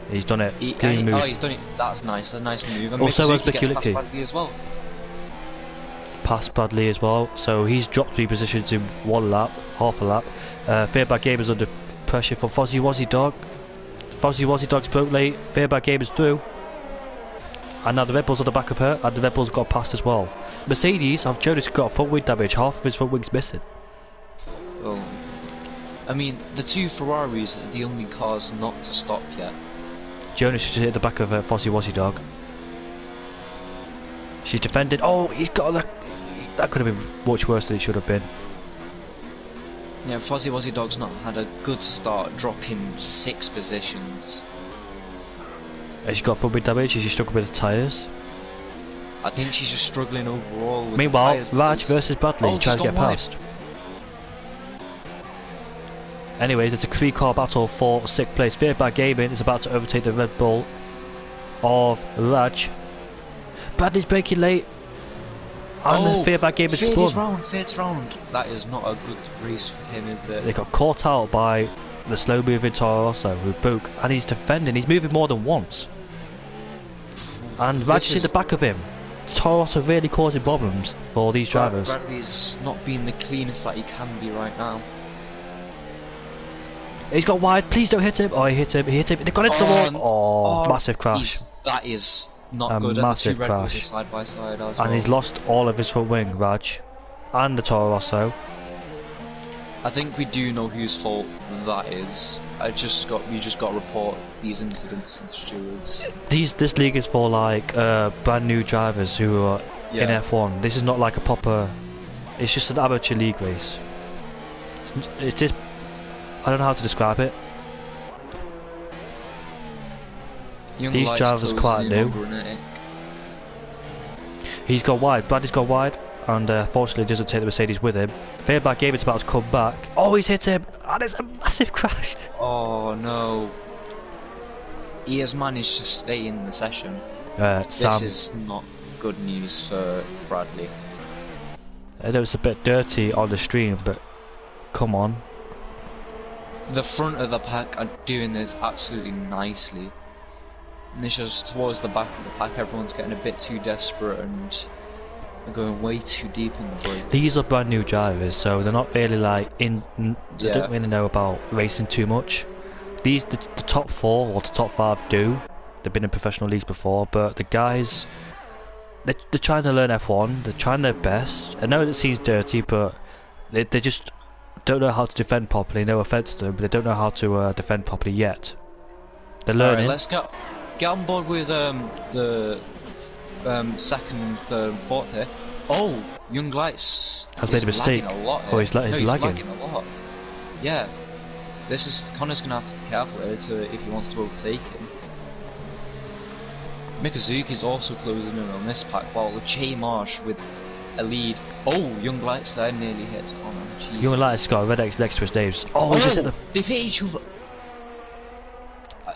He's done it. Clean move. Oh, he's done it. That's nice. A nice move. And also has Mikazuki Bradley as well. Past Bradley as well. So he's dropped 3 positions in 1 lap, half a lap. Fearback Game is under pressure from Fuzzy Wuzzy Dog. Fuzzy Wuzzy Dog's broke late. Fearback Game is through. And now the Red Bull's on the back of her, and the Red Bull's got past as well. Mercedes have Jonas got front wing damage, half of his front wing's missing. Well, I mean, the 2 Ferraris are the only cars not to stop yet. Jonas should hit the back of Fuzzy Wuzzy Dog. She's defended. Oh, he's got that could have been much worse than it should have been. Yeah, Fuzzy Wuzzy Dog's not had a good start, dropping 6 positions. Has she got front wing damage? Is she struggling with the tyres? I think she's just struggling overall with Meanwhile, the tyres. Raj versus Bradley trying to get past. Anyways, it's a 3-car battle for 6th place. Fearback Gaming is about to overtake the Red Bull of Raj. Bradley's braking late. And the feedback gave it spun. Third round. That is not a good race for him, is it? They got caught out by the slow moving Toro Rosso who broke, and he's defending. He's moving more than once. And Raj in the back of him. Toro Rosso really causing problems for these drivers. Bradley's not being the cleanest that he can be right now. He's got wide. Please don't hit him. Oh, he hit him. He hit him. They got into the wall. Oh, massive crash. That is not good. Massive crash. Side by side as and he's lost all of his front wing, Raj, and the Toro Rosso. I think we do know whose fault that is. We just got to report these incidents to the stewards. This league is for like brand new drivers who are in F1. This is not like a proper. It's just an amateur league race. It's just. I don't know how to describe it. These drivers are quite new. He's got wide. Bradley's got wide, and fortunately doesn't take the Mercedes with him. Feedback gave it's about to come back. Oh, he's hit him, and it's a massive crash. Oh no! He has managed to stay in the session. Sam. This is not good news for Bradley. I know it's a bit dirty on the stream, but come on. The front of the pack are doing this absolutely nicely. And it's just towards the back of the pack, everyone's getting a bit too desperate and they're going way too deep in the brakes. These are brand new drivers, so they're not really like they don't really know about racing too much. The top 4 or the top 5 do. They've been in professional leagues before, but the guys, they're trying to learn F1. They're trying their best. I know it seems dirty, but they just don't know how to defend properly. No offense to them, but they don't know how to defend properly yet. They're learning. Alright, let's get on board with the second, third, and fourth here. Oh, Young Lights has made a mistake. He's lagging a lot. Yeah, Connor's gonna have to be careful here if he wants to overtake him. Mikazuki's also closing in on this pack, while Jay Marsh with a lead. Oh, Young Lights there nearly hits Connor. Jesus. Young Lights got a red X next to his name. Oh, he just hit them. They've hit each other.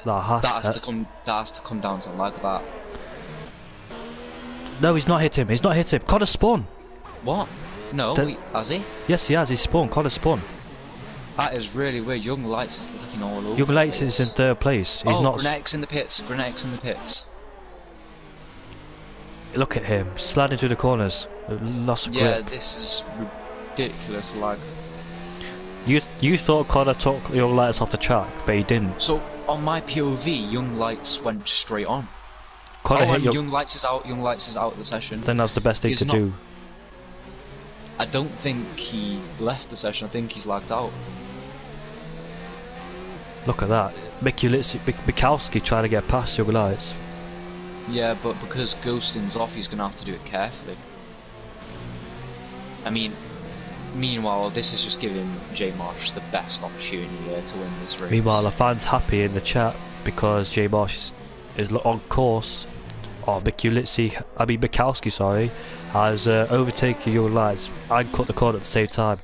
That has to come down to lag that. No, he's not hit him. He's not hit him. Connor spun. What? No, has he? Yes, he has. He spun. Connor spun. That is really weird. Young Lights is lagging all over. Young Lights is in third place. He's not. Grenex in the pits. Grenex in the pits. Look at him sliding through the corners. Lost grip. Yeah, this is ridiculous lag. You thought Connor took Young Lights off the track, but he didn't. So on my POV, Young Lights went straight on. Connor hit Young Lights is out. Young Lights is out of the session. Then that's the best thing to do. I don't think he left the session. I think he's lagged out. Look at that. Mikowski trying to get past Young Lights. Yeah, but because ghosting's off, he's going to have to do it carefully. I mean, meanwhile, this is just giving Jay Marsh the best opportunity here to win this race. Meanwhile, the fans happy in the chat because Jay Marsh is on course. Or Mikowski, sorry, has overtaken Young Lights and cut the corner at the same time.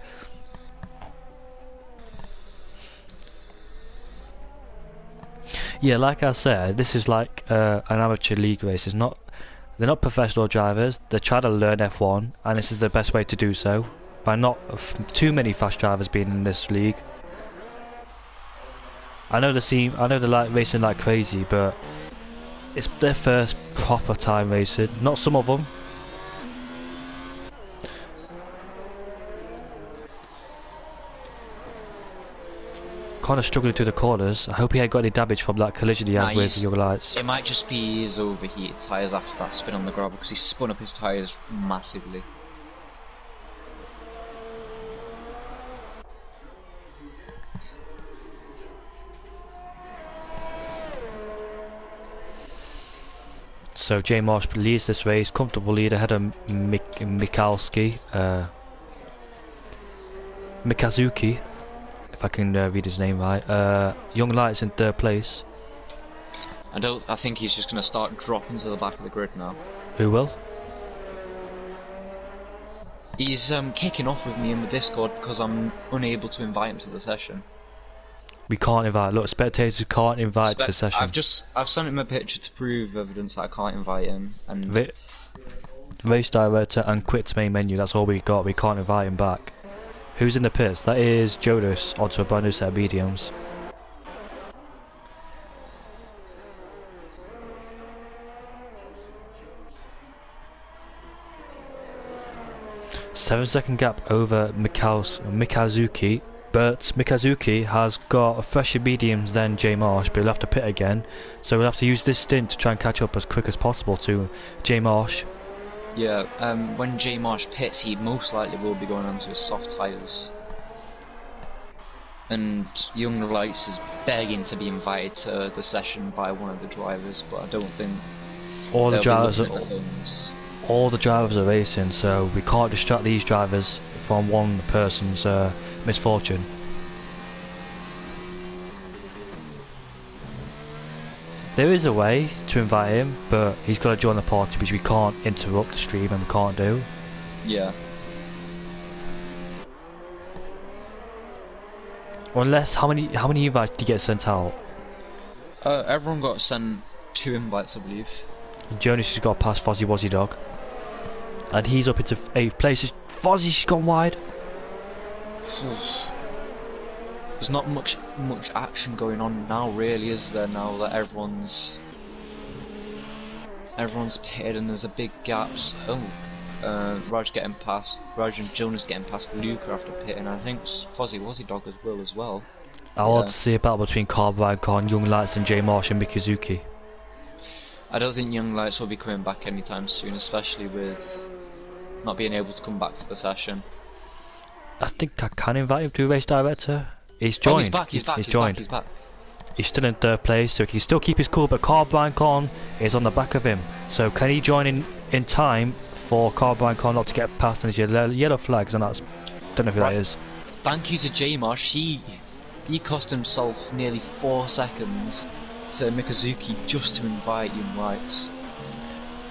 Yeah, like I said, this is like an amateur league race. They're not professional drivers. They're trying to learn F1, and this is the best way to do so by not too many fast drivers being in this league. I know they're like racing like crazy, but it's their first proper time racing. Not some of them. Kind of struggling through the corners. I hope he ain't got any damage from that collision he had with Young Lights. It might just be his overheated tyres after that spin on the gravel, because he spun up his tyres massively. So Jay Marsh leads this race, comfortable lead ahead of Mikazuki, if I can read his name right. Young Lights in third place. I think he's just going to start dropping to the back of the grid now. Who will? He's kicking off with me in the Discord because I'm unable to invite him to the session. We can't invite. Look, spectators can't invite to the session. I've sent him a picture to prove evidence that I can't invite him. And race director and quit to main menu. That's all we got. We can't invite him back. Who's in the pits? That is Jonas onto a brand new set of mediums. Seven-second gap over Mikazuki, but Mikazuki has got fresher mediums than J Marsh, but he'll have to pit again, so we'll have to use this stint to try and catch up as quick as possible to J Marsh. Yeah, when J Marsh pits, he most likely will be going onto his soft tyres. And Young Lights is begging to be invited to the session by one of the drivers, but I don't think all the drivers are racing, so we can't distract these drivers from one person's misfortune. There is a way to invite him, but he's got to join the party, which we can't interrupt the stream and we can't do. Yeah. Unless, how many invites did you get sent out? Everyone got sent 2 invites, I believe. Jonas has got past Fozzie Wozzie Dog, and he's up into 8th place. Fozzie's gone wide. There's not much action going on now, really, is there? Now that everyone's pitted and there's a big gaps. Raj and Jonas getting past Luca after pitting. I think Fozzie Wozzie Dog as well. I want to see a battle between Carbide Con, Young Lights, and J Marsh and Mikazuki. I don't think Young Lights will be coming back anytime soon, especially with not being able to come back to the session. I think I can invite him to race director. He's joined. Oh, he's back. He's back. He's still in 3rd place, so he can still keep his cool, but Carbine Con is on the back of him. So can he join in time for Carbine Con not to get past his yellow flags? And that's, don't know who that is. Thank you to J Marsh. He cost himself nearly 4 seconds to Mikazuki just to invite Young Lights.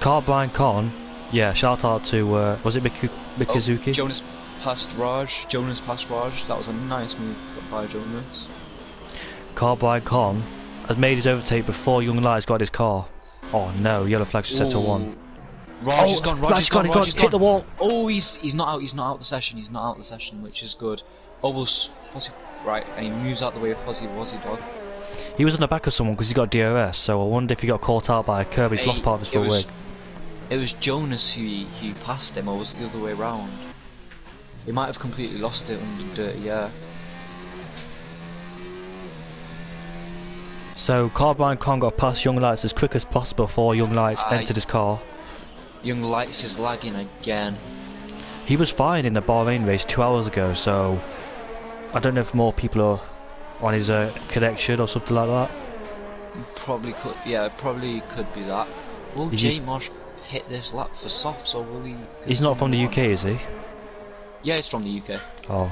Carbine Con, yeah, shout out to, was it Mikazuki? Oh, Jonas passed Raj. That was a nice move by Jonas. Carbine Con has made his overtake before Young Lights got his car. Oh no, yellow flags are set to 1. Raj is gone. Raj is gone. Hit the wall. Oh, he's not out. He's not out the session. Which is good. Oh, well, right, and he moves out the way of Fozzie Wozzie Dog. He was on the back of someone because he got DRS, so I wonder if he got caught out by a curb. He's lost part of his full wig. It was Jonas who passed him, or was it the other way round? He might have completely lost it under dirty air. So Carbine Con got past Young Lights as quick as possible before Young Lights entered his car. Young Lights is lagging again. He was fine in the Bahrain race 2 hours ago, so I don't know if more people are on his connection or something like that. Probably could be that. Will J Marsh hit this lap for softs, or will he? He's not from the UK, is he? Yeah, he's from the UK. Oh.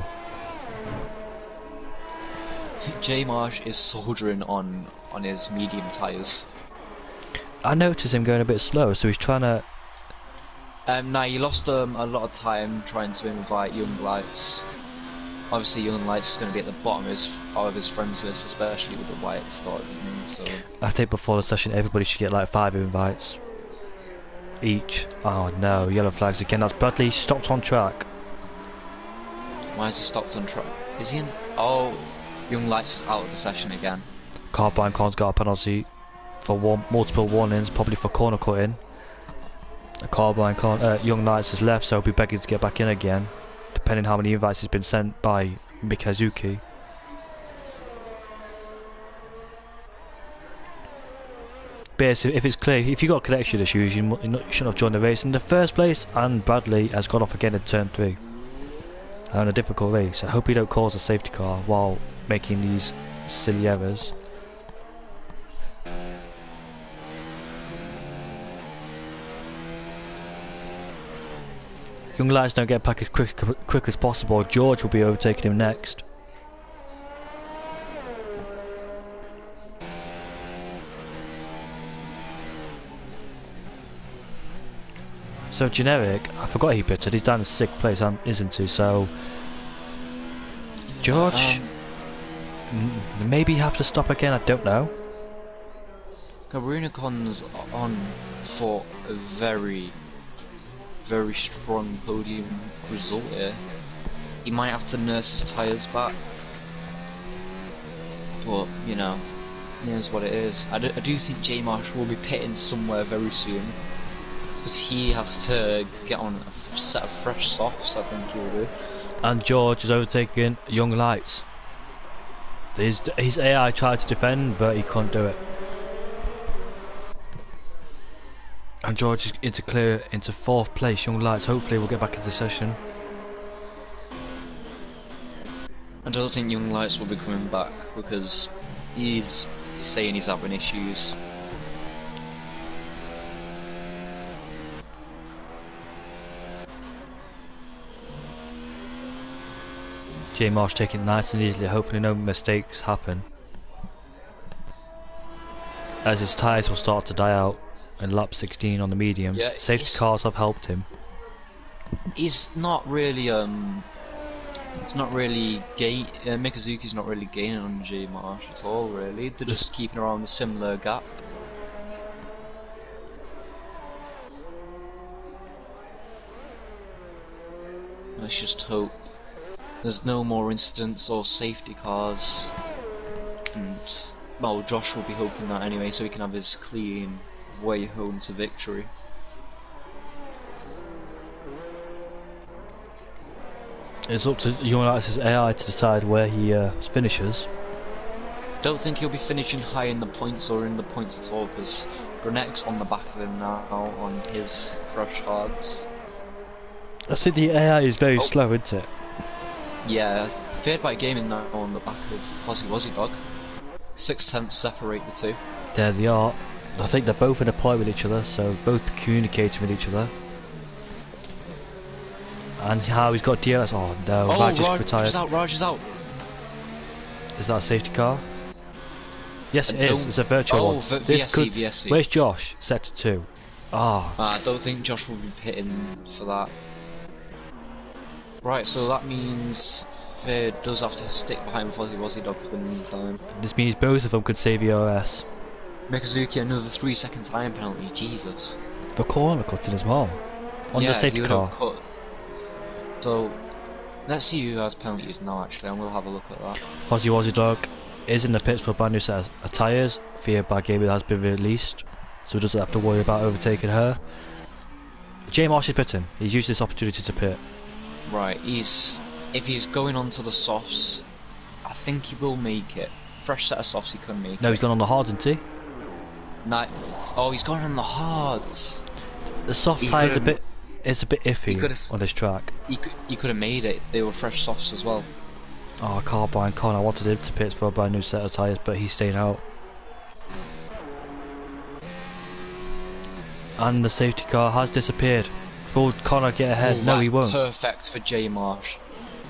J Marsh is soldering on his medium tyres. I noticed him going a bit slow, so he's trying to. Nah, he lost a lot of time trying to invite Young Lights. Obviously, Young Lights is going to be at the bottom of his friends list, especially with the Wyatt start of his name. So I think before the session, everybody should get like 5 invites each. Oh no, yellow flags again. That's Bradley stopped on track. Why is he stopped on track? Is he in? Oh, Young Lights is out of the session again. Carbine Con's got a penalty for multiple warnings, probably for corner cutting. Carbine Con, Young Lights has left, so he'll be begging to get back in again, depending how many invites he's been sent by Mikazuki. But if it's clear, if you got connection issues, you shouldn't have joined the race in the first place. And Bradley has gone off again in turn 3. On a difficult race. I hope he don't cause a safety car while making these silly errors. Young Lights don't get back as quick as possible. George will be overtaking him next. So Generic, I forgot he pitted, he's down in 6th place, isn't he? So George, maybe have to stop again, I don't know. Karunacon's on for a very very strong podium result here. He might have to nurse his tyres back, but you know, here's what it is. I do think J Marsh will be pitting somewhere very soon, because he has to get on a set of fresh softs. I think he'll do. And George is overtaking Young Lights. His AI tried to defend, but he couldn't do it. And George is into 4th place. Young Lights hopefully will get back into the session. I don't think Young Lights will be coming back because he's saying he's having issues. J Marsh taking it nice and easily, hopefully no mistakes happen, as his tyres will start to die out in lap 16 on the mediums. Yeah, safety cars have helped him. He's not really Mikazuki's not really gaining on J Marsh at all, really. They're just keeping around a similar gap. Let's just hope there's no more incidents or safety cars. And, well, Josh will be hoping that anyway, so he can have his clean way home to victory. It's up to Young Lights' AI to decide where he finishes. Don't think he'll be finishing high in the points or in the points at all, because Grenetics on the back of him now on his fresh hards. I think the AI is very slow, isn't it? Yeah, Third Bite Gaming now on the back of Fuzzy Wuzzy Dog. 6/10 separate the two. There they are. I think they're both in a play with each other, so both communicating with each other. And how he's got DRS. Oh no, Raj just retired. Raj is out. Is that a safety car? Yes, it is. It's a virtual one. VSC. Where's Josh? Sector 2. Ah. I don't think Josh will be pitting for that. Right, so that means Third does have to stick behind Fuzzy Wuzzy Dog for the meantime. This means both of them could save ERS. Mikazuki another 3-second time penalty, Jesus. For corner cutting as well. On the safety car. So, let's see who has penalties now actually, and we'll have a look at that. Fuzzy Wuzzy Dog is in the pits for a brand new set of tyres. Fear by Gabriel has been released, so he doesn't have to worry about overtaking her. J Marsh is pitting. He's used this opportunity to pit. Right, if he's going on to the softs, I think he will make it. Fresh set of softs he can make. No, he's gone on the hard, isn't he? No, oh, he's gone on the hards. The soft tyres it's a bit iffy on this track. He could have made it. They were fresh softs as well. Oh, Carbine Con, I wanted him to pit for a brand new set of tyres, but he's staying out. And the safety car has disappeared. Will Connor get ahead? No, he won't. Perfect for J Marsh.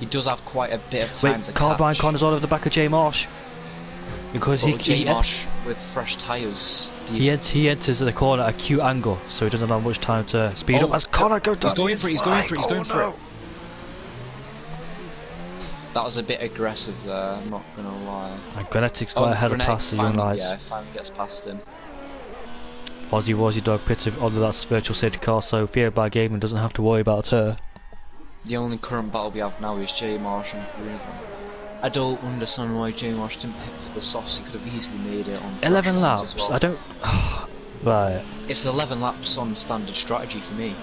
He does have quite a bit of time to Carbine catch. Connor's all over the back of J Marsh. Because J Marsh with fresh tyres. He enters the corner at a acute angle, so he doesn't have much time to speed up as Connor goes down. He's going for it. That was a bit aggressive there, I'm not gonna lie. And Grenetics got ahead of past the Young Lights. Yeah, finally gets past him. Fuzzy Wuzzy Dog pitted under that virtual safety car, so Feared by Gaming doesn't have to worry about her. The only current battle we have now is J Marsh and Green. I don't understand why J Marsh didn't pick for the softs. He could have easily made it on 11 laps. Well. I don't. Right. It's 11 laps on standard strategy for me.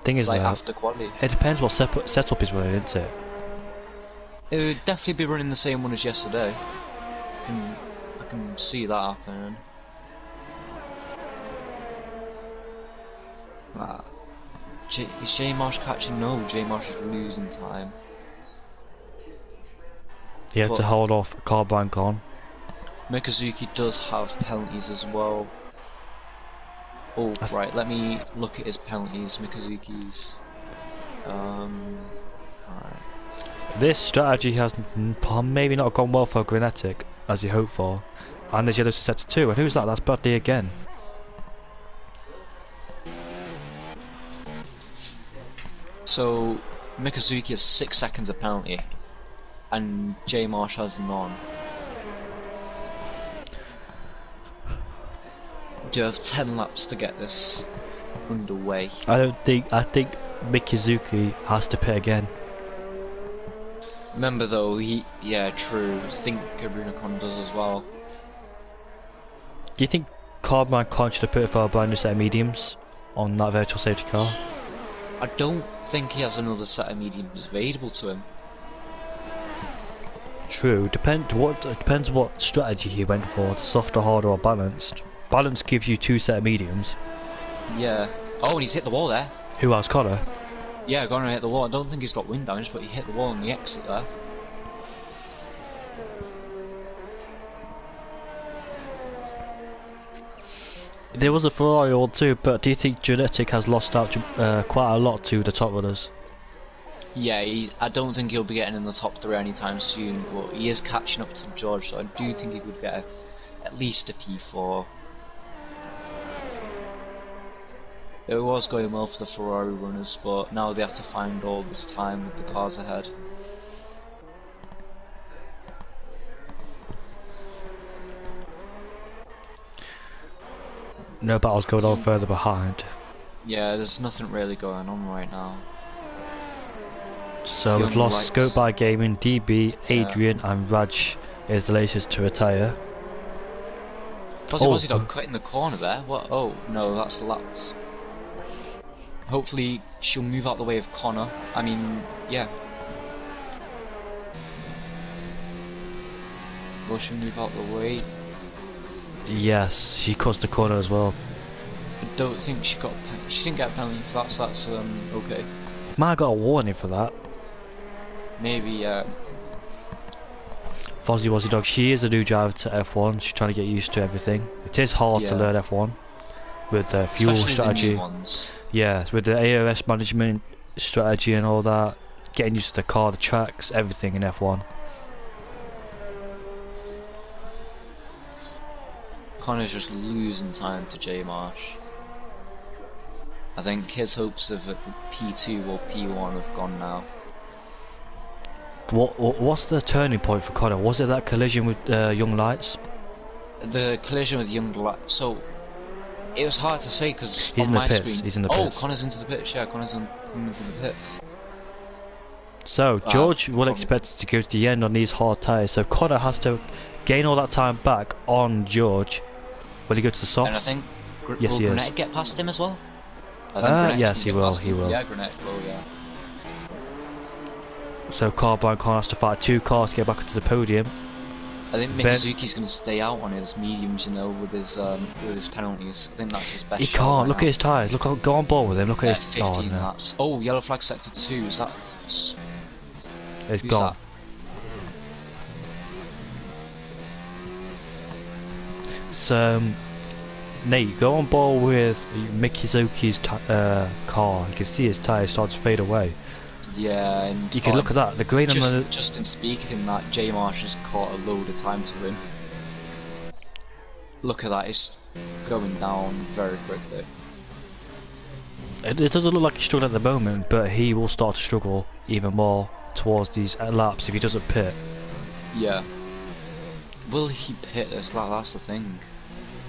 Thing is, like though, after quality. it depends what setup is running, isn't it? It would definitely be running the same one as yesterday. I can see that happening. Is J Marsh catching? No, J Marsh is losing time. He had to hold off Carbine Con. Mikazuki does have penalties as well. Oh, right, let me look at his penalties, Mikazuki's. Alright. This strategy has maybe not gone well for Grenetic, as he hoped for. And there's yellows to set to 2, and who's that? That's Bradley again. So, Mikazuki has 6 seconds of penalty, and J Marsh has none. You have 10 laps to get this underway. I think Mikizuki has to pit again. Remember though, yeah, true. I think Runacon does as well. Do you think Carbine Con should have put for a brand new set of mediums on that virtual safety car? I don't think he has another set of mediums available to him. True. Depends what strategy he went for, the softer, harder, or balanced. Balanced gives you 2 set of mediums. Yeah. Oh, and he's hit the wall there. Who else? Connor? Yeah, Connor hit the wall. I don't think he's got wind damage, but he hit the wall on the exit there. There was a Ferrari or two, but do you think Genetic has lost out quite a lot to the top runners? Yeah, I don't think he'll be getting in the top 3 anytime soon, but he is catching up to George, so I do think he could get at least a P4. It was going well for the Ferrari runners, but now they have to find all this time with the cars ahead. No battles going on further behind. Yeah, there's nothing really going on right now. So we've lost Scope by Gaming, DB, Adrian and Raj is the latest to retire. Fuzzy Dog cut in the corner there. What? Oh no, that's Lats. Hopefully she'll move out the way of Connor. I mean, yeah. Will she move out the way? Yes, she cuts the corner as well. I don't think she didn't get a penalty for that, so that's okay. Might have got a warning for that. Maybe, Fozzie Wozzie Dog, she is a new driver to F1, she's trying to get used to everything. It is hard to learn F1 with the fuel especially strategy. The new ones. Yeah, with the AOS management strategy and all that, getting used to the car, the tracks, everything in F1. Connor's just losing time to J Marsh. I think his hopes of a P2 or P1 have gone now. What's the turning point for Connor? Was it that collision with Young Lights? The collision with Young Lights. So it was hard to say because he's on in the my pits. screen. He's in the pits. pits. Oh, Connor's into the pits. Yeah, Connor's coming into the pits. So George will expect to go to the end on these hard tyres. So Connor has to gain all that time back on George. Will he go to the softs? And I think yes, will he Grenette is. get past him as well? Yes, he will. He will. Yeah, Grenette will. Yeah. So Carbine Con has to fight 2 cars to get back into the podium. I think Mikazuki's going to stay out on his mediums, you know, with his penalties. I think that's his best. He can't. Look at his tyres. Look, go on board with him. Look at his. 15 laps. Oh, yellow flag sector 2. Is that? It's gone. That? So, Nate, go on board with Mikizuki's car. You can see his tyres start to fade away. Yeah, and you can look at that. The green on the. Just in speaking, that J Marsh has caught a load of time to win. Look at that, it's going down very quickly. It doesn't look like he's struggling at the moment, but he will start to struggle even more towards these laps if he doesn't pit. Yeah. Will he pit this lap? That's the thing.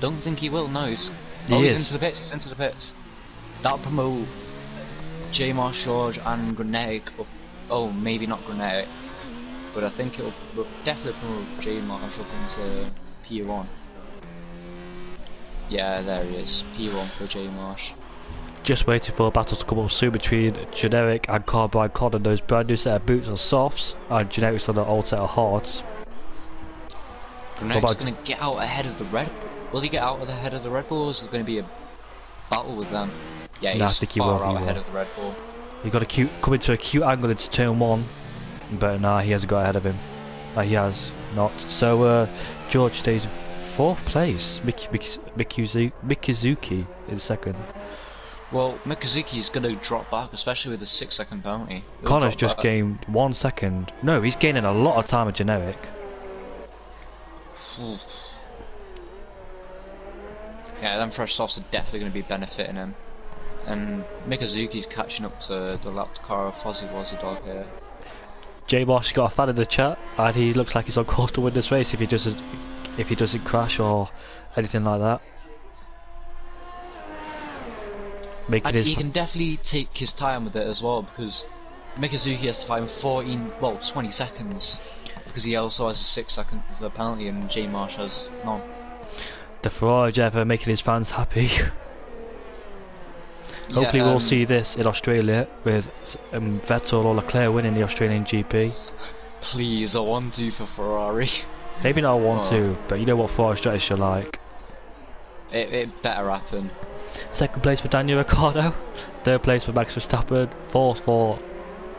Don't think he will. No, he's into the pits. He's into the pits. That'll promote J Marsh, George, and Grenetic up. Oh, maybe not Grenetic, but I think it'll definitely promote J Marsh up into P1. Yeah, there he is. P1 for J Marsh. Just waiting for a battle to come up soon between Generic and Carbine Con and those brand new set of boots and softs, and Generic's on the old set of hards. Grenetic's going to get out ahead of the Red Bull. Will he get out ahead of the Red Bull, or is it going to be a battle with them? Yeah, he's far out ahead of the Red Bull. He got come into a cute angle into turn 1, but nah, he hasn't got ahead of him. He has not. So George stays in 4th place. Mikizuki in 2nd. Well, Mikazuki's going to drop back, especially with the 6-second penalty. Connor's just gained 1 second. No, he's gaining a lot of time at Generic. Yeah, them fresh softs are definitely going to be benefiting him. And Mikazuki's catching up to the lapped car of Fozzie Wozzie Dog here. J Marsh got a fan in the chat, and he looks like he's on course to win this race if he doesn't crash or anything like that. making his... He can definitely take his time with it as well, because Mikazuki has to fight in 20 seconds, because he also has a 6 seconds penalty and J Marsh has none. The Ferrari driver making his fans happy. Hopefully we'll see this in Australia with Vettel or Leclerc winning the Australian GP. Please, I want to for Ferrari. Maybe not 1-2, but you know what Ferrari strategies are like. It better happen. Second place for Daniel Ricciardo, third place for Max Verstappen, fourth for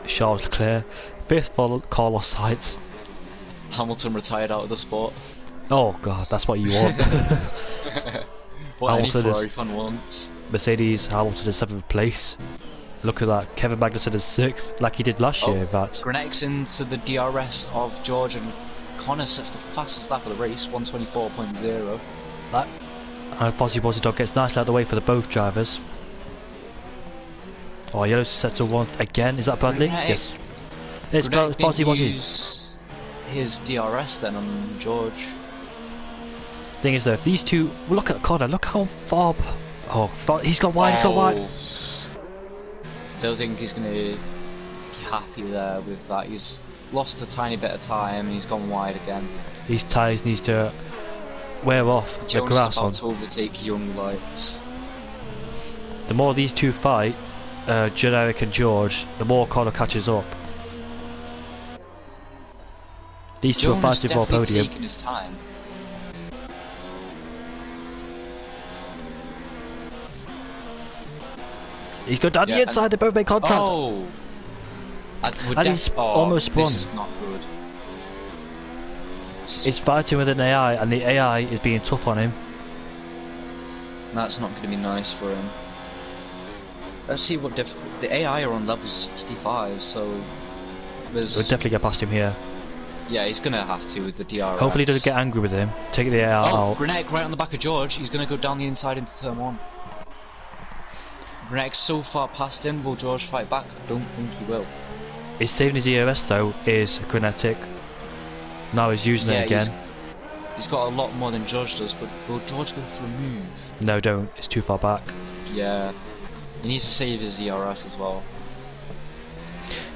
Charles Leclerc, fifth for Carlos Sainz. Hamilton retired out of the sport. Oh god, that's what you want. What any Ferrari fan wants. Mercedes Hamilton in 7th place. Look at that, Kevin Magnussen is 6th, like he did last year in fact. Grenetics into the DRS of George, and Connor sets the fastest lap of the race, 124.0. That Fozzie Dog gets nicely out of the way for the both drivers. Oh, yellow set to 1 again, is that Bradley? Yes. It's Fozzie. His DRS then on George. Thing is though, if these two, look at Connor, look how far. He's got wide, he's got wide. Don't think he's gonna be happy there with that. He's lost a tiny bit of time and he's gone wide again. These tyres needs to wear off the grass on. To overtake young lights. The more these two fight, Generic and George, the more Connor catches up. These two are fighting for a podium. Taking his time. He's got down the inside, they both make contact. Oh! And he's almost spun. This is not good. He's fighting with an AI, and the AI is being tough on him. That's not going to be nice for him. Let's see what difficult. The AI are on level 65, so there's. We'll definitely get past him here. Yeah, he's going to have to with the DRS. Hopefully he doesn't get angry with him. Take the AI out. Grenetic right on the back of George. He's going to go down the inside into turn 1. Grenetic's so far past him. Will George fight back? I don't think he will. He's saving his EOS though, is Grenetic. Now he's using it again. He's got a lot more than George does, but will George go for a move? No, don't. It's too far back. Yeah. He needs to save his ERS as well.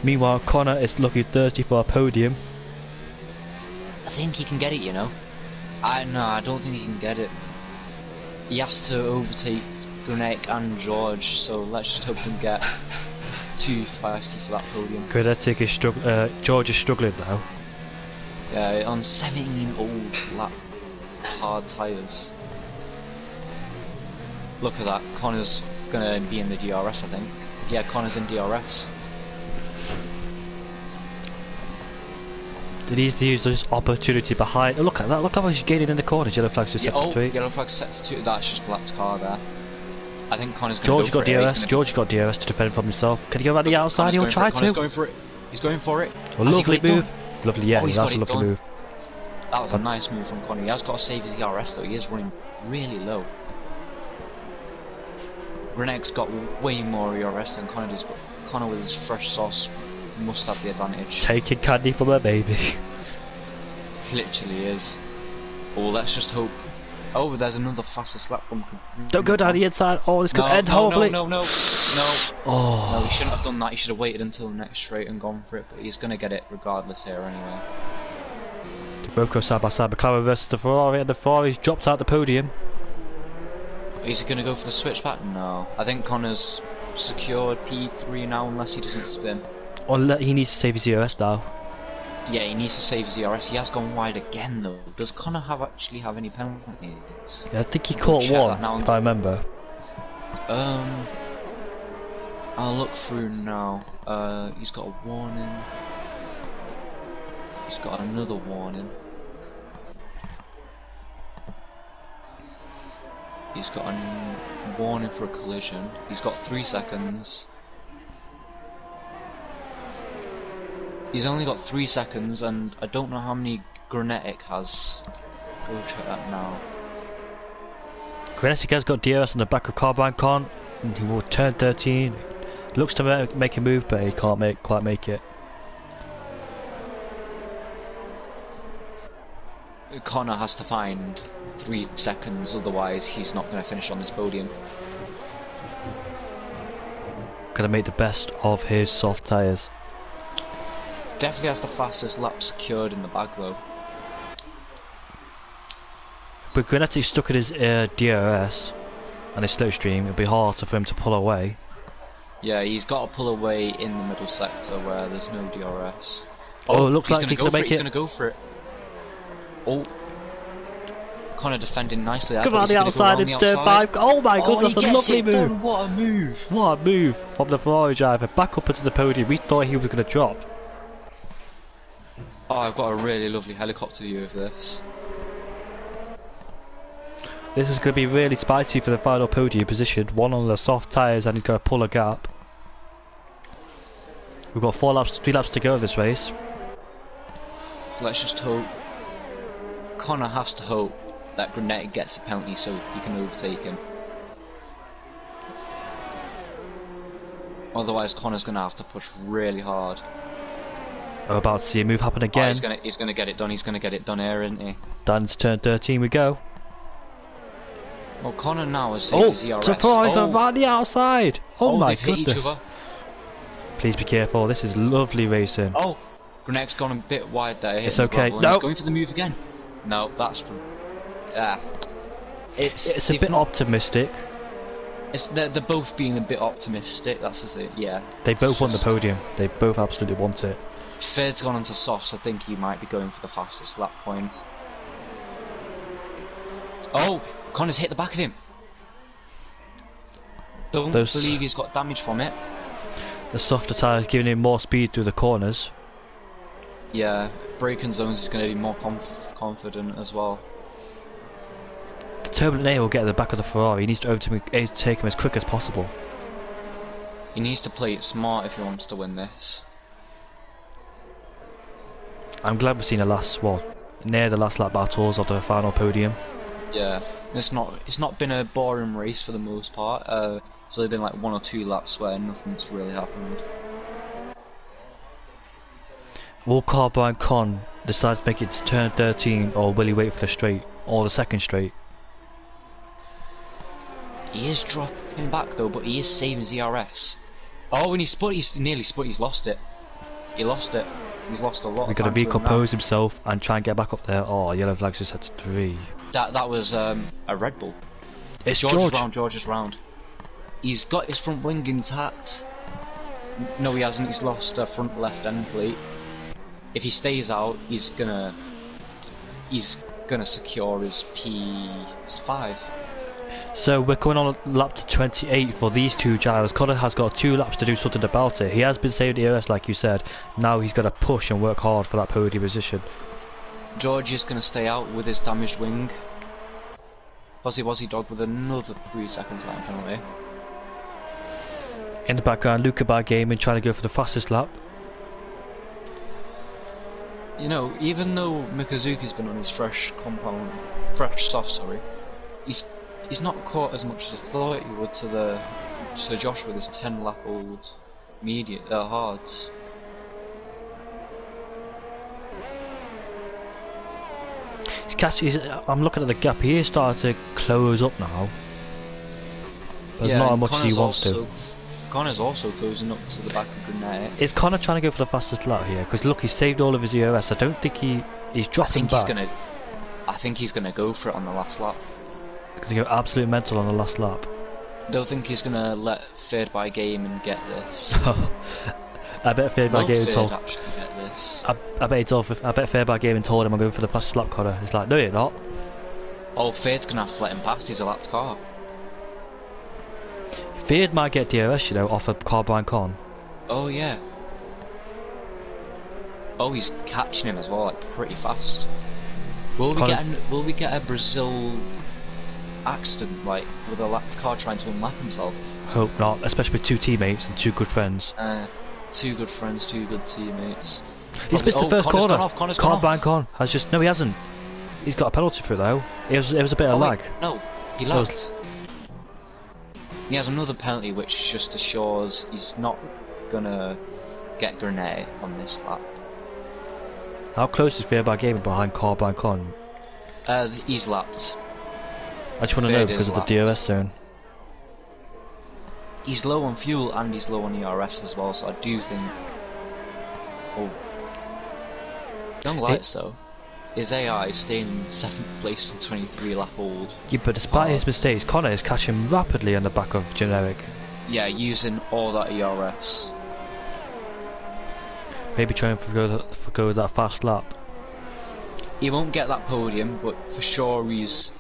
Meanwhile, Connor is looking thirsty for a podium. I think he can get it, you know. No, I don't think he can get it. He has to overtake Grenetic and George, so let's just hope he can get too feisty for that podium. Grenetic is George is struggling though. Yeah, on 17 old hard tyres. Look at that, Connor's gonna be in the DRS, I think. Yeah, Connor's in DRS. He needs to use this opportunity behind. Look at that, look how much he's gaining in the corners. Yellow flag's just set to 3. Yellow flag's set to 2, that's just Black's car there. I think Connor's gonna George got DRS, George got DRS to defend from himself. Can he go around the outside? He'll try to. Connor's going for it. He's going for it. A lovely move. Lovely, yeah, that's a lovely move. That was a nice move from Connor. He has got to save his ERS though, he is running really low. Grenetic's got way more ERS than Connor does, but Connor with his fresh sauce must have the advantage. Taking candy from her baby. He literally is. Oh, let's just hope. Oh, there's another fastest lap from. Don't go down the inside. Oh, this could end horribly. No. Oh. No, he shouldn't have done that. He should have waited until the next straight and gone for it. But he's gonna get it regardless here anyway. They both go side by side. McLaren versus the Ferrari, and the Ferrari's dropped out the podium. Is he gonna go for the switchback? No. I think Connor's secured P3 now, unless he doesn't spin. Or he needs to save his EOS now. Yeah, he needs to save his ERS. He has gone wide again though. Does Connor actually have any penalties? Yeah, I think he caught one, if I remember. I'll look through now. He's got a warning. He's got another warning. He's got a warning for a collision. He's got 3 seconds. He's only got 3 seconds, and I don't know how many Grenetic has. Go check that now. Grenetic has got DRS on the back of Carbine Con, and he will turn 13. Looks to make a move, but he can't quite make it. Connor has to find 3 seconds, otherwise he's not going to finish on this podium. going to make the best of his soft tyres. Definitely has the fastest lap secured in the bag though. But Granetti's stuck in his DRS and his slipstream. It'll be harder for him to pull away. Yeah, he's got to pull away in the middle sector where there's no DRS. Oh, it looks like he's going to make it. He's going to go for it. Oh. Connor defending nicely there. Come on the outside, it's turn 5. Oh my goodness, that's a lovely move. Done. What a move. What a move from the Ferrari driver. Back up into the podium. We thought he was going to drop. Oh, I've got a really lovely helicopter view of this. This is going to be really spicy for the final podium position. One on the soft tyres and he's going to pull a gap. We've got 3 laps to go of this race. Let's just hope. Connor has to hope that Granetti gets a penalty so he can overtake him. Otherwise Connor's going to have to push really hard. I'm about to see a move happen again. Oh, he's going to get it done. He's going to get it done here, isn't he? Dan's turn 13 we go. Well, Connor now has saved his ERS. Ferrari's gone right the outside. Oh my they've hit each goodness. other. Please be careful. This is lovely racing. Oh, Granetti's gone a bit wide there. It's okay. No, no. He's going for the move again. No, that's from. It's a bit optimistic. They're both being a bit optimistic. That's the thing. Yeah. They both want the podium. They both absolutely want it. Third's gone onto softs. I think he might be going for the fastest lap point. Oh, Connor's hit the back of him. Don't believe he's got damage from it. The softer tyres giving him more speed through the corners. Yeah, braking zones is going to be more confident as well. The turbulent air will get at the back of the Ferrari. He needs to overtake him as quick as possible. He needs to play it smart if he wants to win this. I'm glad we've seen near the last lap battles of the final podium. Yeah, it's not been a boring race for the most part. It's only been like 1 or 2 laps where nothing's really happened. Will Carbine Con decides to make it to turn 13, or will he wait for the straight or the second straight? He is dropping back though, but he is saving his ERS. Oh, and he's nearly split. He's lost it. He lost it. He's lost a lot. He's got to recompose himself and try and get back up there. Oh, yellow flags just at 3. That was a Red Bull. It's George. George's round. He's got his front wing intact. No, he hasn't. He's lost a front left end plate. If he stays out, he's gonna secure his P5. So we're coming on lap to 28 for these two drivers. Connor has got 2 laps to do something about it. He has been saved the ERS like you said. Now he's got to push and work hard for that podium position. George is going to stay out with his damaged wing. Wazzy Dog with another 3 seconds time penalty. In the background, Luca by Gaming trying to go for the fastest lap. You know, even though Mikazuki's been on his fresh soft, he's not caught as much as I thought he would to Josh with his 10 lap old hards. I'm looking at the gap. He is starting to close up now. But yeah, not as much as he wants to. Connor's also closing up to the back of Granetti. Is Connor trying to go for the fastest lap here? Because look, he's saved all of his ERS. I don't think he's dropping back. I think he's gonna go for it on the last lap. He's gonna go absolute mental on the last lap. I don't think he's gonna let Third by Game and get this. I bet Third by Game told. Get this. I bet Third by Game told him I'm going for the fastest lap, Connor. He's like, no, you're not. Oh, Third's gonna have to let him past. He's a lapped car. Third might get DRS, you know, off a Carbine Con. Oh yeah. Oh, he's catching him as well, like pretty fast. Will we get a Brazil accident, like with a lapped car trying to unlap himself? Hope not, especially with 2 teammates and 2 good friends. 2 good friends, 2 good teammates. He's missed the first corner. Carbine Con has just no, he hasn't. He's got a penalty for it though. It was a bit of lag. No, he lagged. He has another penalty which just assures he's not gonna get Granetti on this lap. How close is Third by Game behind Carbine Con? He's lapped. I just want to know because of the DRS zone. he's low on fuel and he's low on ERS as well, so I do think... Oh. Young Lights though, his AI is staying in 7th place in 23 lap old. Yeah, but despite his mistakes, Connor is catching rapidly on the back of Generic. Yeah, using all that ERS. Maybe trying to forgo that fast lap. He won't get that podium, but for sure he's...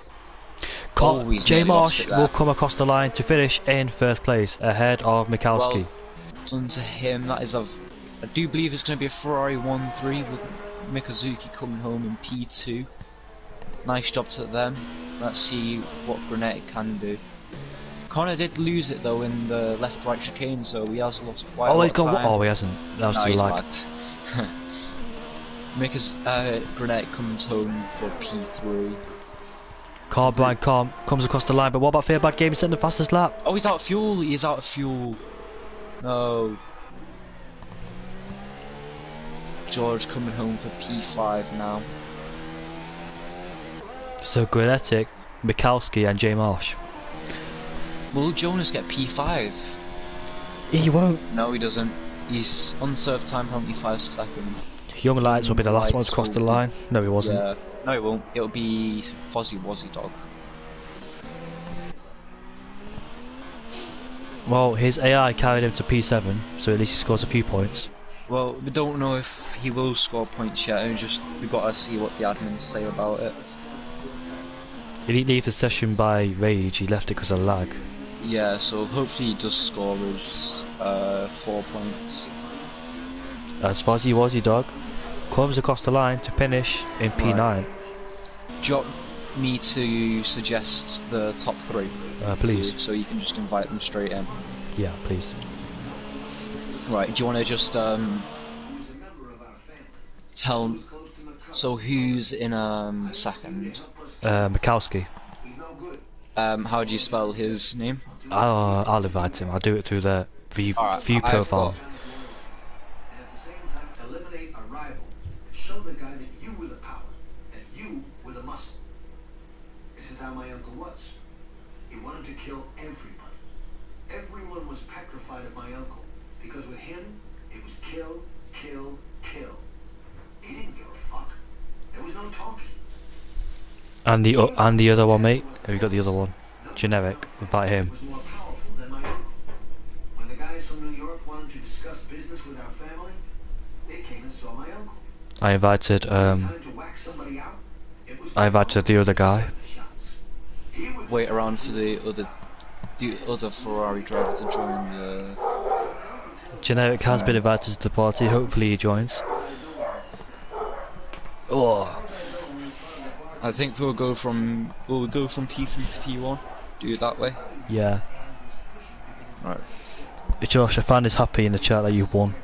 J Marsh will come across the line to finish in 1st place, ahead of Mikowski. Well done to him. That is I do believe it's going to be a Ferrari 1-3 with Mikazuki coming home in P2. Nice job to them. Let's see what Grenet can do. Connor did lose it though in the left-right chicane, so he has lost quite a lot of time. Oh, he hasn't. That was too lag. Grenet comes home for P3. Carbine comes across the line, but what about Fearbad Gaming setting the fastest lap? Oh, he's out of fuel. He's out of fuel. No. George coming home for P5 now. So Grenetic, Mikowski and J Marsh. Will Jonas get P5? He won't. No, he doesn't. He's unserved time penalty 5 seconds. Young Lights will be the last one to cross the line. No, he wasn't. Yeah. No, it won't. It'll be Fozzie Wozzie Dog. Well, his AI carried him to P7, so at least he scores a few points. Well, we don't know if he will score points yet, and we've got to see what the admins say about it. He didn't leave the session by rage, he left it because of lag. Yeah, so hopefully he does score his 4 points. As Fozzie Wozzie Dog comes across the line to finish in P9. Right. Do you want me to suggest the top 3? Please. So you can just invite them straight in. Yeah, please. Right, do you want to just tell... So who's in second? Mikowski. How do you spell his name? I'll invite him. I'll do it through the view profile. Eliminate a rival. Show the guy that you were the power, that you were the muscle. This is how my uncle was. He wanted to kill everybody. Everyone was petrified of my uncle, because with him, it was kill, kill, kill. He didn't give a fuck. There was no talking. And the other one, mate. Have you got the other one? Generic. Invite him. Was more powerful than my uncle. When the guys from New York wanted to discuss business with our family, they came and saw my uncle. I invited the other guy. Wait around for the other Ferrari driver to join the... Generic has been invited to the party, hopefully he joins. Oh. I think we'll go from P3 to P1. Do it that way. Yeah. Right. Josh, I found is happy in the chat that you've won.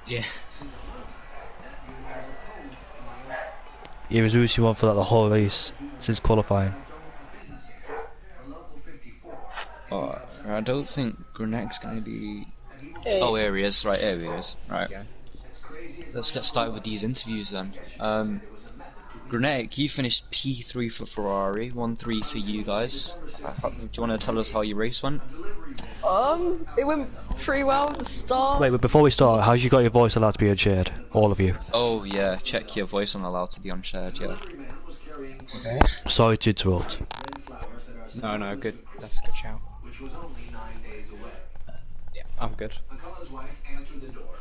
Yeah. He was losing one for like the whole race since qualifying. Oh, I don't think Grenet's gonna be... Oh, here he is. Right, here he is. Right. Let's get started with these interviews then. Grenet, you finished P3 for Ferrari, 1-3 for you guys. Do you want to tell us how your race went? It went pretty well at the start. Wait, but before we start, how's you got your voice allowed to be unshared? All of you. Oh yeah, check your voice on allowed to be unshared, yeah. Okay. Sorry to interrupt. No, good. That's a good shout. Which was only 9 days away. Yeah, I'm good. McCullough's wife answered the door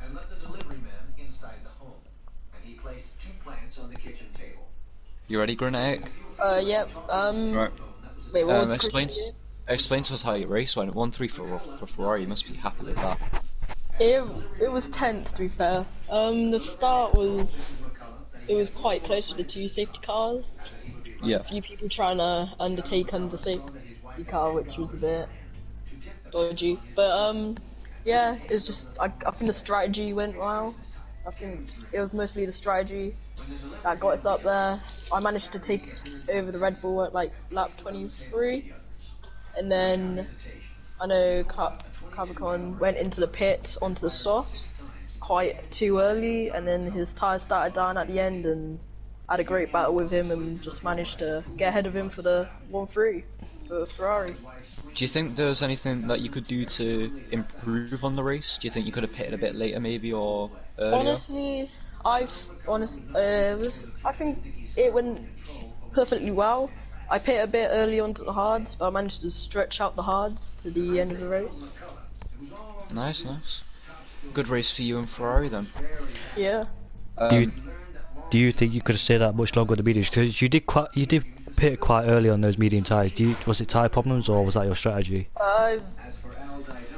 and let the delivery man inside the home. And he placed 2 plants on the kitchen table. You ready, Grenet? Yep. Right. Wait, what was the Explain to us how your race went. 1-3 for Ferrari. You must be happy with that. It was tense, to be fair. The start was quite close to the 2 safety cars. Yeah. A few people trying to undertake under safety car, which was a bit dodgy. But yeah, it was just I think the strategy went well. I think it was mostly the strategy that got us up there. I managed to take over the Red Bull at like lap 23, and then I know Capricorn went into the pit onto the softs quite too early, and then his tyres started down at the end, and I had a great battle with him and just managed to get ahead of him for the 1-3. for Ferrari. Do you think there's anything that you could do to improve on the race? Do you think you could have pitted a bit later, maybe, or earlier? Honestly, I think it went perfectly well. I pit a bit early onto the hards, but I managed to stretch out the hards to the end of the race. Nice, nice. Good race for you and Ferrari then. Yeah. Do you think you could have stayed that much longer on the mediums? Because you did pit quite early on those medium tyres. Was it tyre problems or was that your strategy?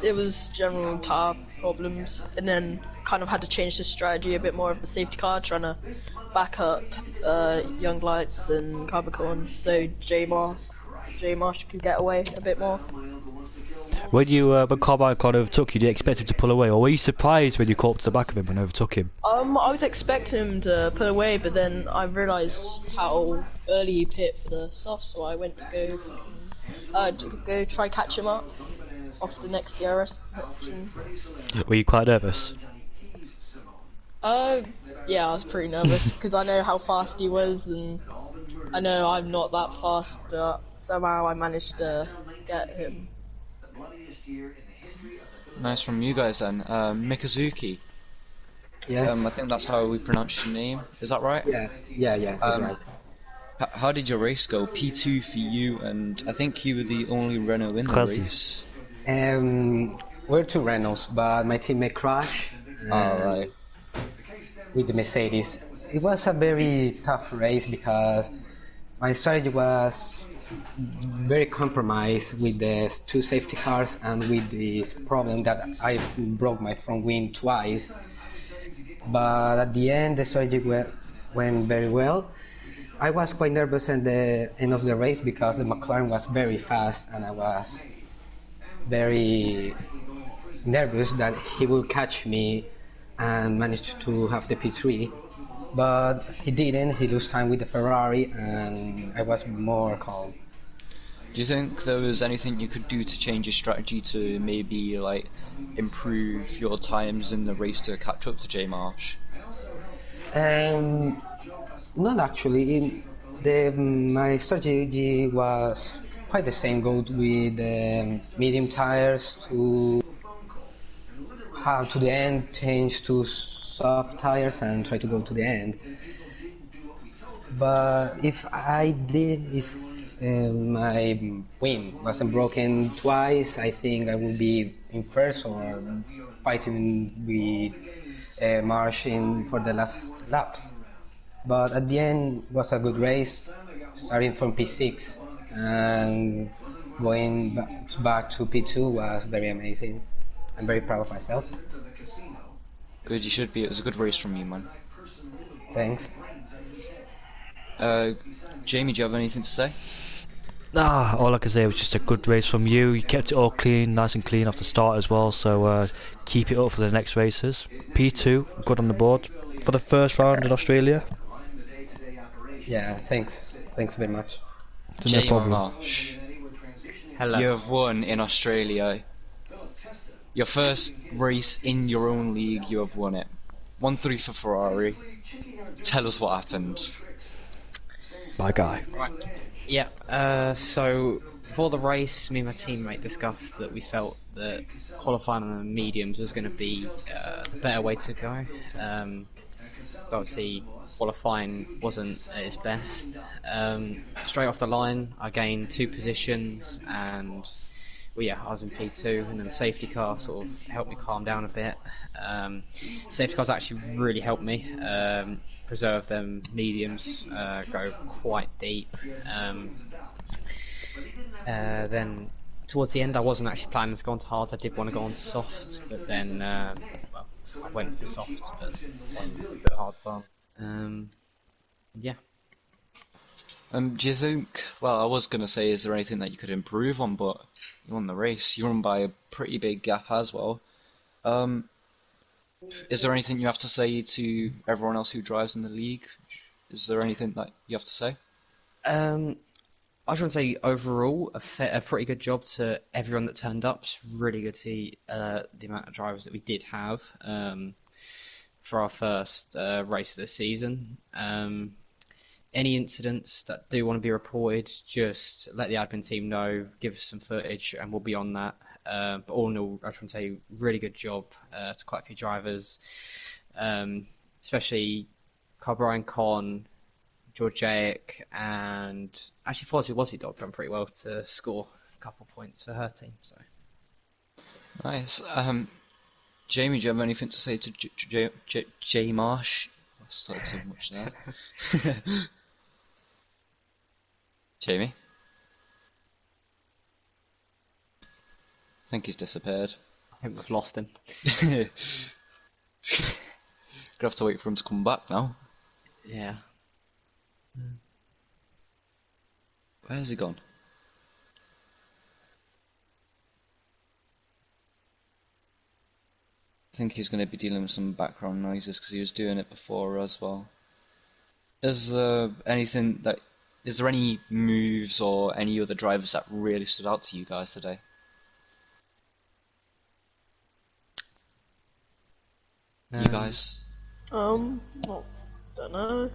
It was general tyre problems, and then kind of had to change the strategy a bit more of the safety car, trying to back up Young Lights and Capricorn, so J Marsh could get away a bit more. When Carmichael overtook you, did you expect him to pull away, or were you surprised when you caught up to the back of him and overtook him? I was expecting him to pull away, but then I realised how early he pit for the soft, so I went to go try catch him up off the next DRS section. Were you quite nervous? Yeah, I was pretty nervous because I know how fast he was, and I know I'm not that fast, but somehow I managed to get him. Nice from you guys then. Mikazuki. Yes. I think that's how we pronounce your name. Is that right? Yeah, that's right. How did your race go? P2 for you, and I think you were the only Renault in the race. We're two Renaults, but my teammate crashed. Alright. With the Mercedes. It was a very tough race because my strategy was very compromised with the two safety cars and with this problem that I broke my front wing twice. But at the end, the strategy went very well. I was quite nervous at the end of the race because the McLaren was very fast, and I was very nervous that he would catch me and managed to have the P3. But he didn't. He lost time with the Ferrari, and I was more calm. Do you think there was anything you could do to change your strategy to maybe like improve your times in the race to catch up to J Marsh? Not actually. My strategy was quite the same. Go with medium tires to the end, change to soft tires, and try to go to the end. But if my wing wasn't broken twice, I think I would be in first or fighting with Marsh for the last laps. But at the end, it was a good race, starting from P6 and going back to P2 was very amazing. I'm very proud of myself. Good, you should be. It was a good race from you, man. Thanks. Jamie, do you have anything to say? All I can say was just a good race from you. You kept it all clean, nice and clean off the start as well, so keep it up for the next races. P2, good on the board for the first round in Australia. Yeah, thanks. Thanks very much. No problem. Marsh, Hello. you have won in Australia. Your first race in your own league, you have won it. 1-3 for Ferrari. Tell us what happened. My guy. Right. Yeah, so before the race, me and my teammate discussed that we felt that qualifying on the mediums was going to be the better way to go. Obviously, qualifying wasn't at its best. Straight off the line, I gained 2 positions, and I was in P2, and then the safety car sort of helped me calm down a bit. Safety cars actually really helped me preserve them mediums, go quite deep. Then towards the end, I wasn't actually planning to go on to hards. I did want to go on to soft, but then I went for softs, but then put hards on. Yeah. Do you think, well, I was going to say, is there anything that you could improve on, but you won the race. You won by a pretty big gap as well. Is there anything you have to say to everyone else who drives in the league? Is there anything that you have to say? I just want to say overall a pretty good job to everyone that turned up. It's really good to see the amount of drivers that we did have for our first race of the season. any incidents that do want to be reported, just let the admin team know, give us some footage, and we'll be on that. But all in all, I just want to say, really good job to quite a few drivers, especially Brian Con, Georgiaic, and actually Fozzie Wozzie Dog done pretty well to score a couple of points for her team. So nice. Jamie, do you have anything to say to J Marsh? I started so much there. Jamie? I think he's disappeared. I think we've lost him. Gonna have to wait for him to come back now. Yeah. Where's he gone? I think he's going to be dealing with some background noises because he was doing it before as well. Is there any moves or any other drivers that really stood out to you guys today? You guys? Don't know.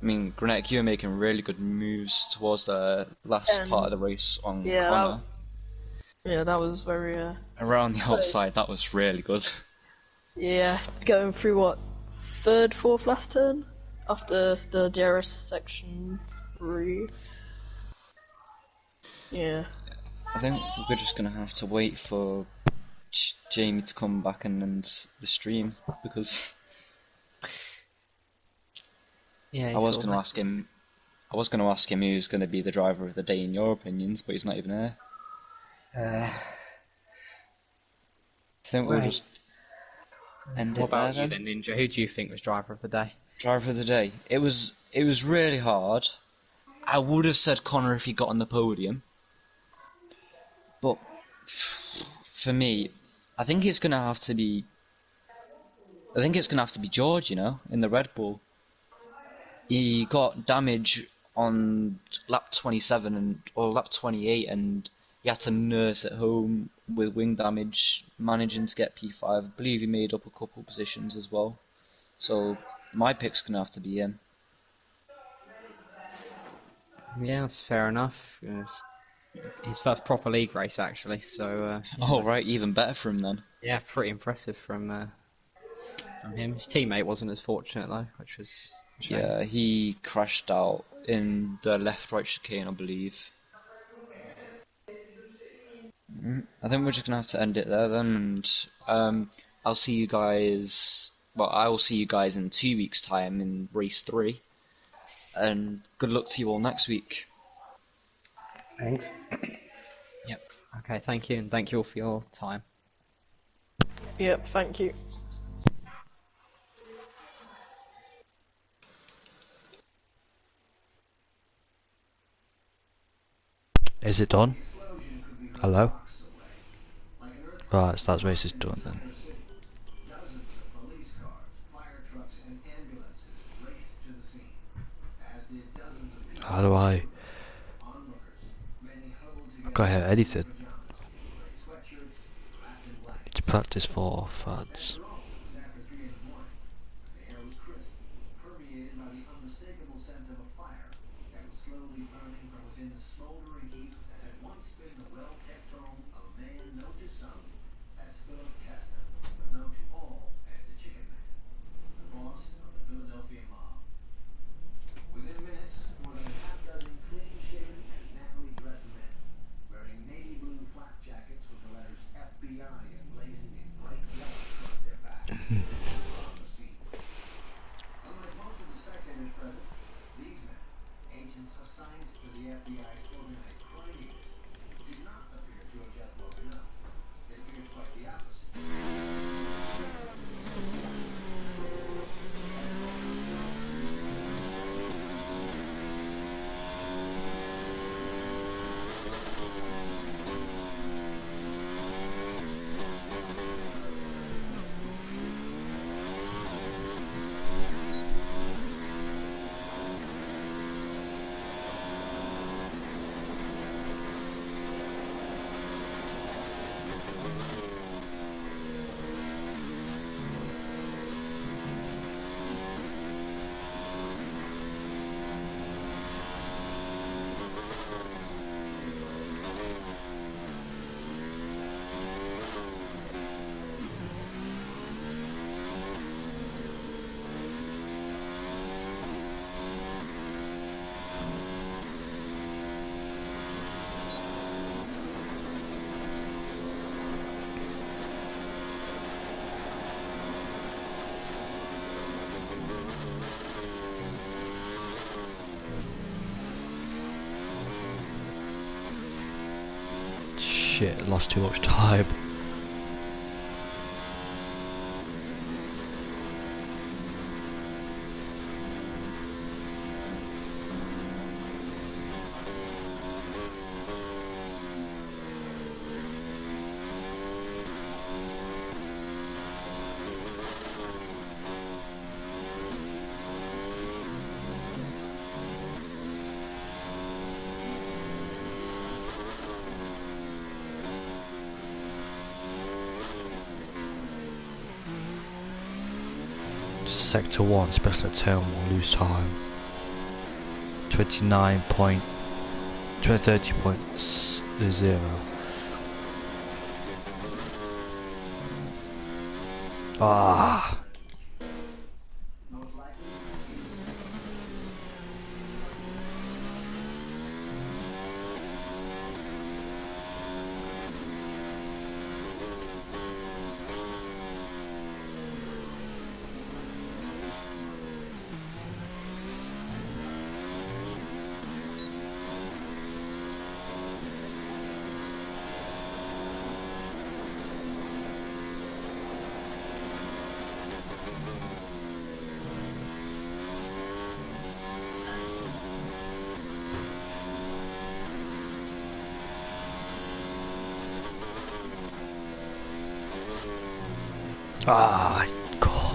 I mean, Grenek, you were making really good moves towards the last part of the race on Connor. Yeah, that was very Around the close. outside, that was really good. Yeah, going through what, third, fourth last turn after the DRS section 3. Yeah. I think we're just gonna have to wait for Jamie to come back and end the stream because Yeah. I was gonna ask him who's gonna be the driver of the day in your opinions, but he's not even here. I think we'll just end it What about there you then, Ninja? Who do you think was driver of the day? Driver of the day. It was really hard. I would have said Connor if he got on the podium, but for me, I think it's gonna have to be George, in the Red Bull. He got damage on lap 27 or lap 28, and he had to nurse at home with wing damage, managing to get P5. I believe he made up a couple positions as well. So my pick's gonna have to be him. Yeah, that's fair enough. Yes. His first proper league race, actually. So. Oh right, even better for him then. Yeah, pretty impressive from him. His teammate wasn't as fortunate though, which was a shame. Yeah, he crashed out in the left-right chicane, I believe. I think we're just gonna have to end it there then, and I'll see you guys. Well, I will see you guys in 2 weeks' time in race 3, and good luck to you all next week. Thanks. Yep. Okay, thank you, and thank you all for your time. Yep, thank you. Is it done? Hello? Right, so that race is done then. Dozens of police cars, fire trucks, and ambulances raced to the scene, as did dozens of people. How do I... Onlookers, many huddled together. Go ahead, edit it. Wearing sweatshirts, wrapped in black. It's practice for fads. After all, it was after 3 in the morning. The air was crisp, permeated by the unmistakable scent of a fire that was slowly burning from within the smoldering heap that had once been the well-kept home of a man known to some as Philip Teston, but known to all as the Chicken Man, the boss of the Philadelphia mob. Within minutes, more than a half-dozen clean-shaven and nattily dressed men, wearing navy blue flak jackets with the letters FBI emblazoned in bright yellow across their backs, were on the scene. Unlike most of the spectators present, these men, agents assigned to the FBI's organized crime unit, did not appear to have just woken up. They appeared quite the opposite. shit, lost too much time. Sector 1, especially at turn 1, lose time. 30.0. Ah. Ah, God.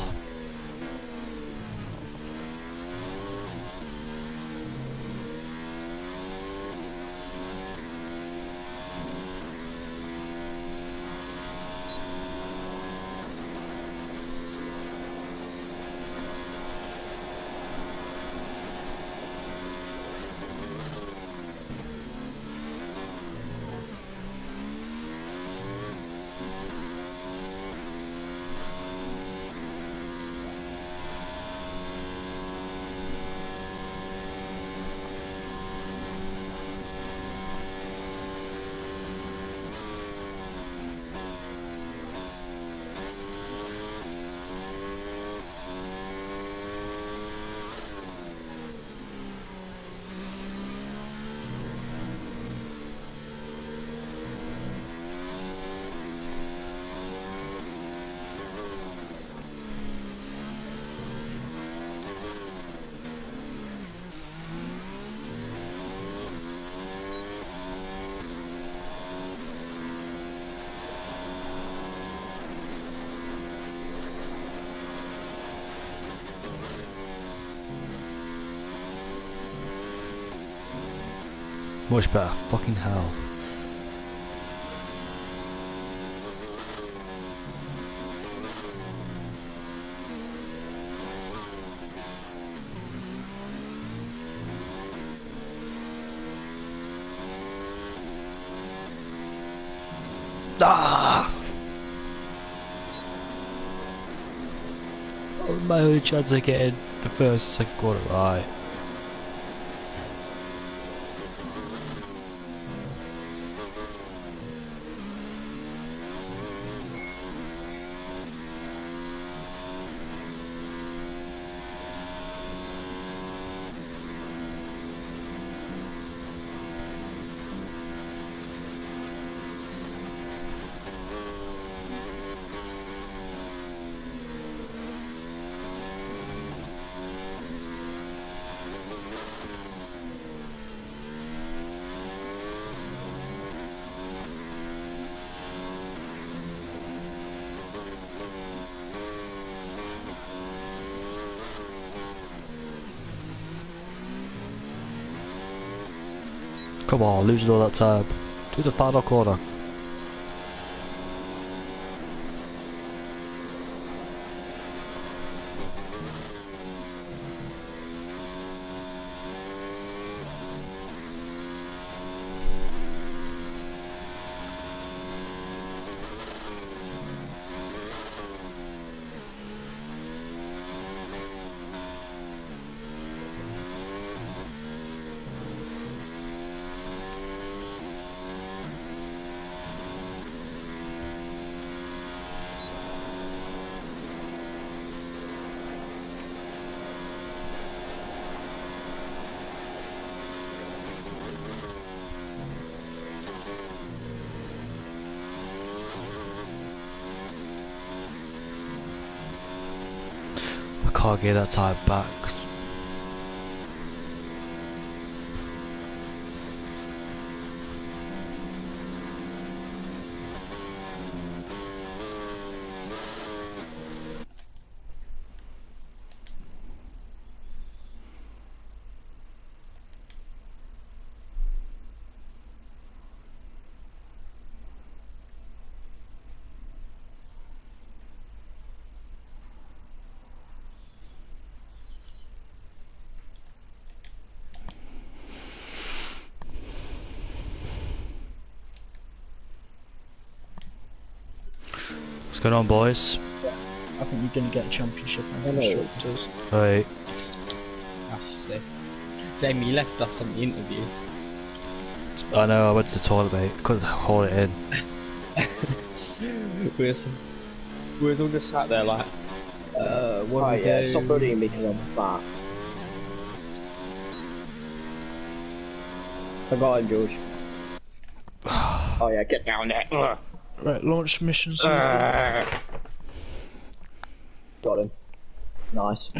Much better, fucking hell. Ah! Oh, my only chance of getting the first and second quarter right. Come on, losing all that time. Do the final corner. I can't get that time back. What's going on, boys? I think you're going to get a championship on constructors. Hey. Ah, see. Jamie, you left us on the interviews. I know, I went to the toilet, mate. Couldn't hold it in. we was all just sat there like, what do we do? Stop bullying me because I'm fat. I got him, George. Oh yeah, get down there. Right, launch missions. Got him. Nice.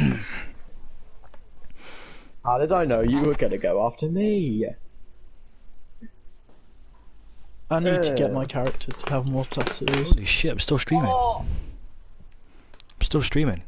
How did I know you were gonna go after me? I need to get my character to have more tattoos. Holy shit, I'm still streaming. I'm still streaming.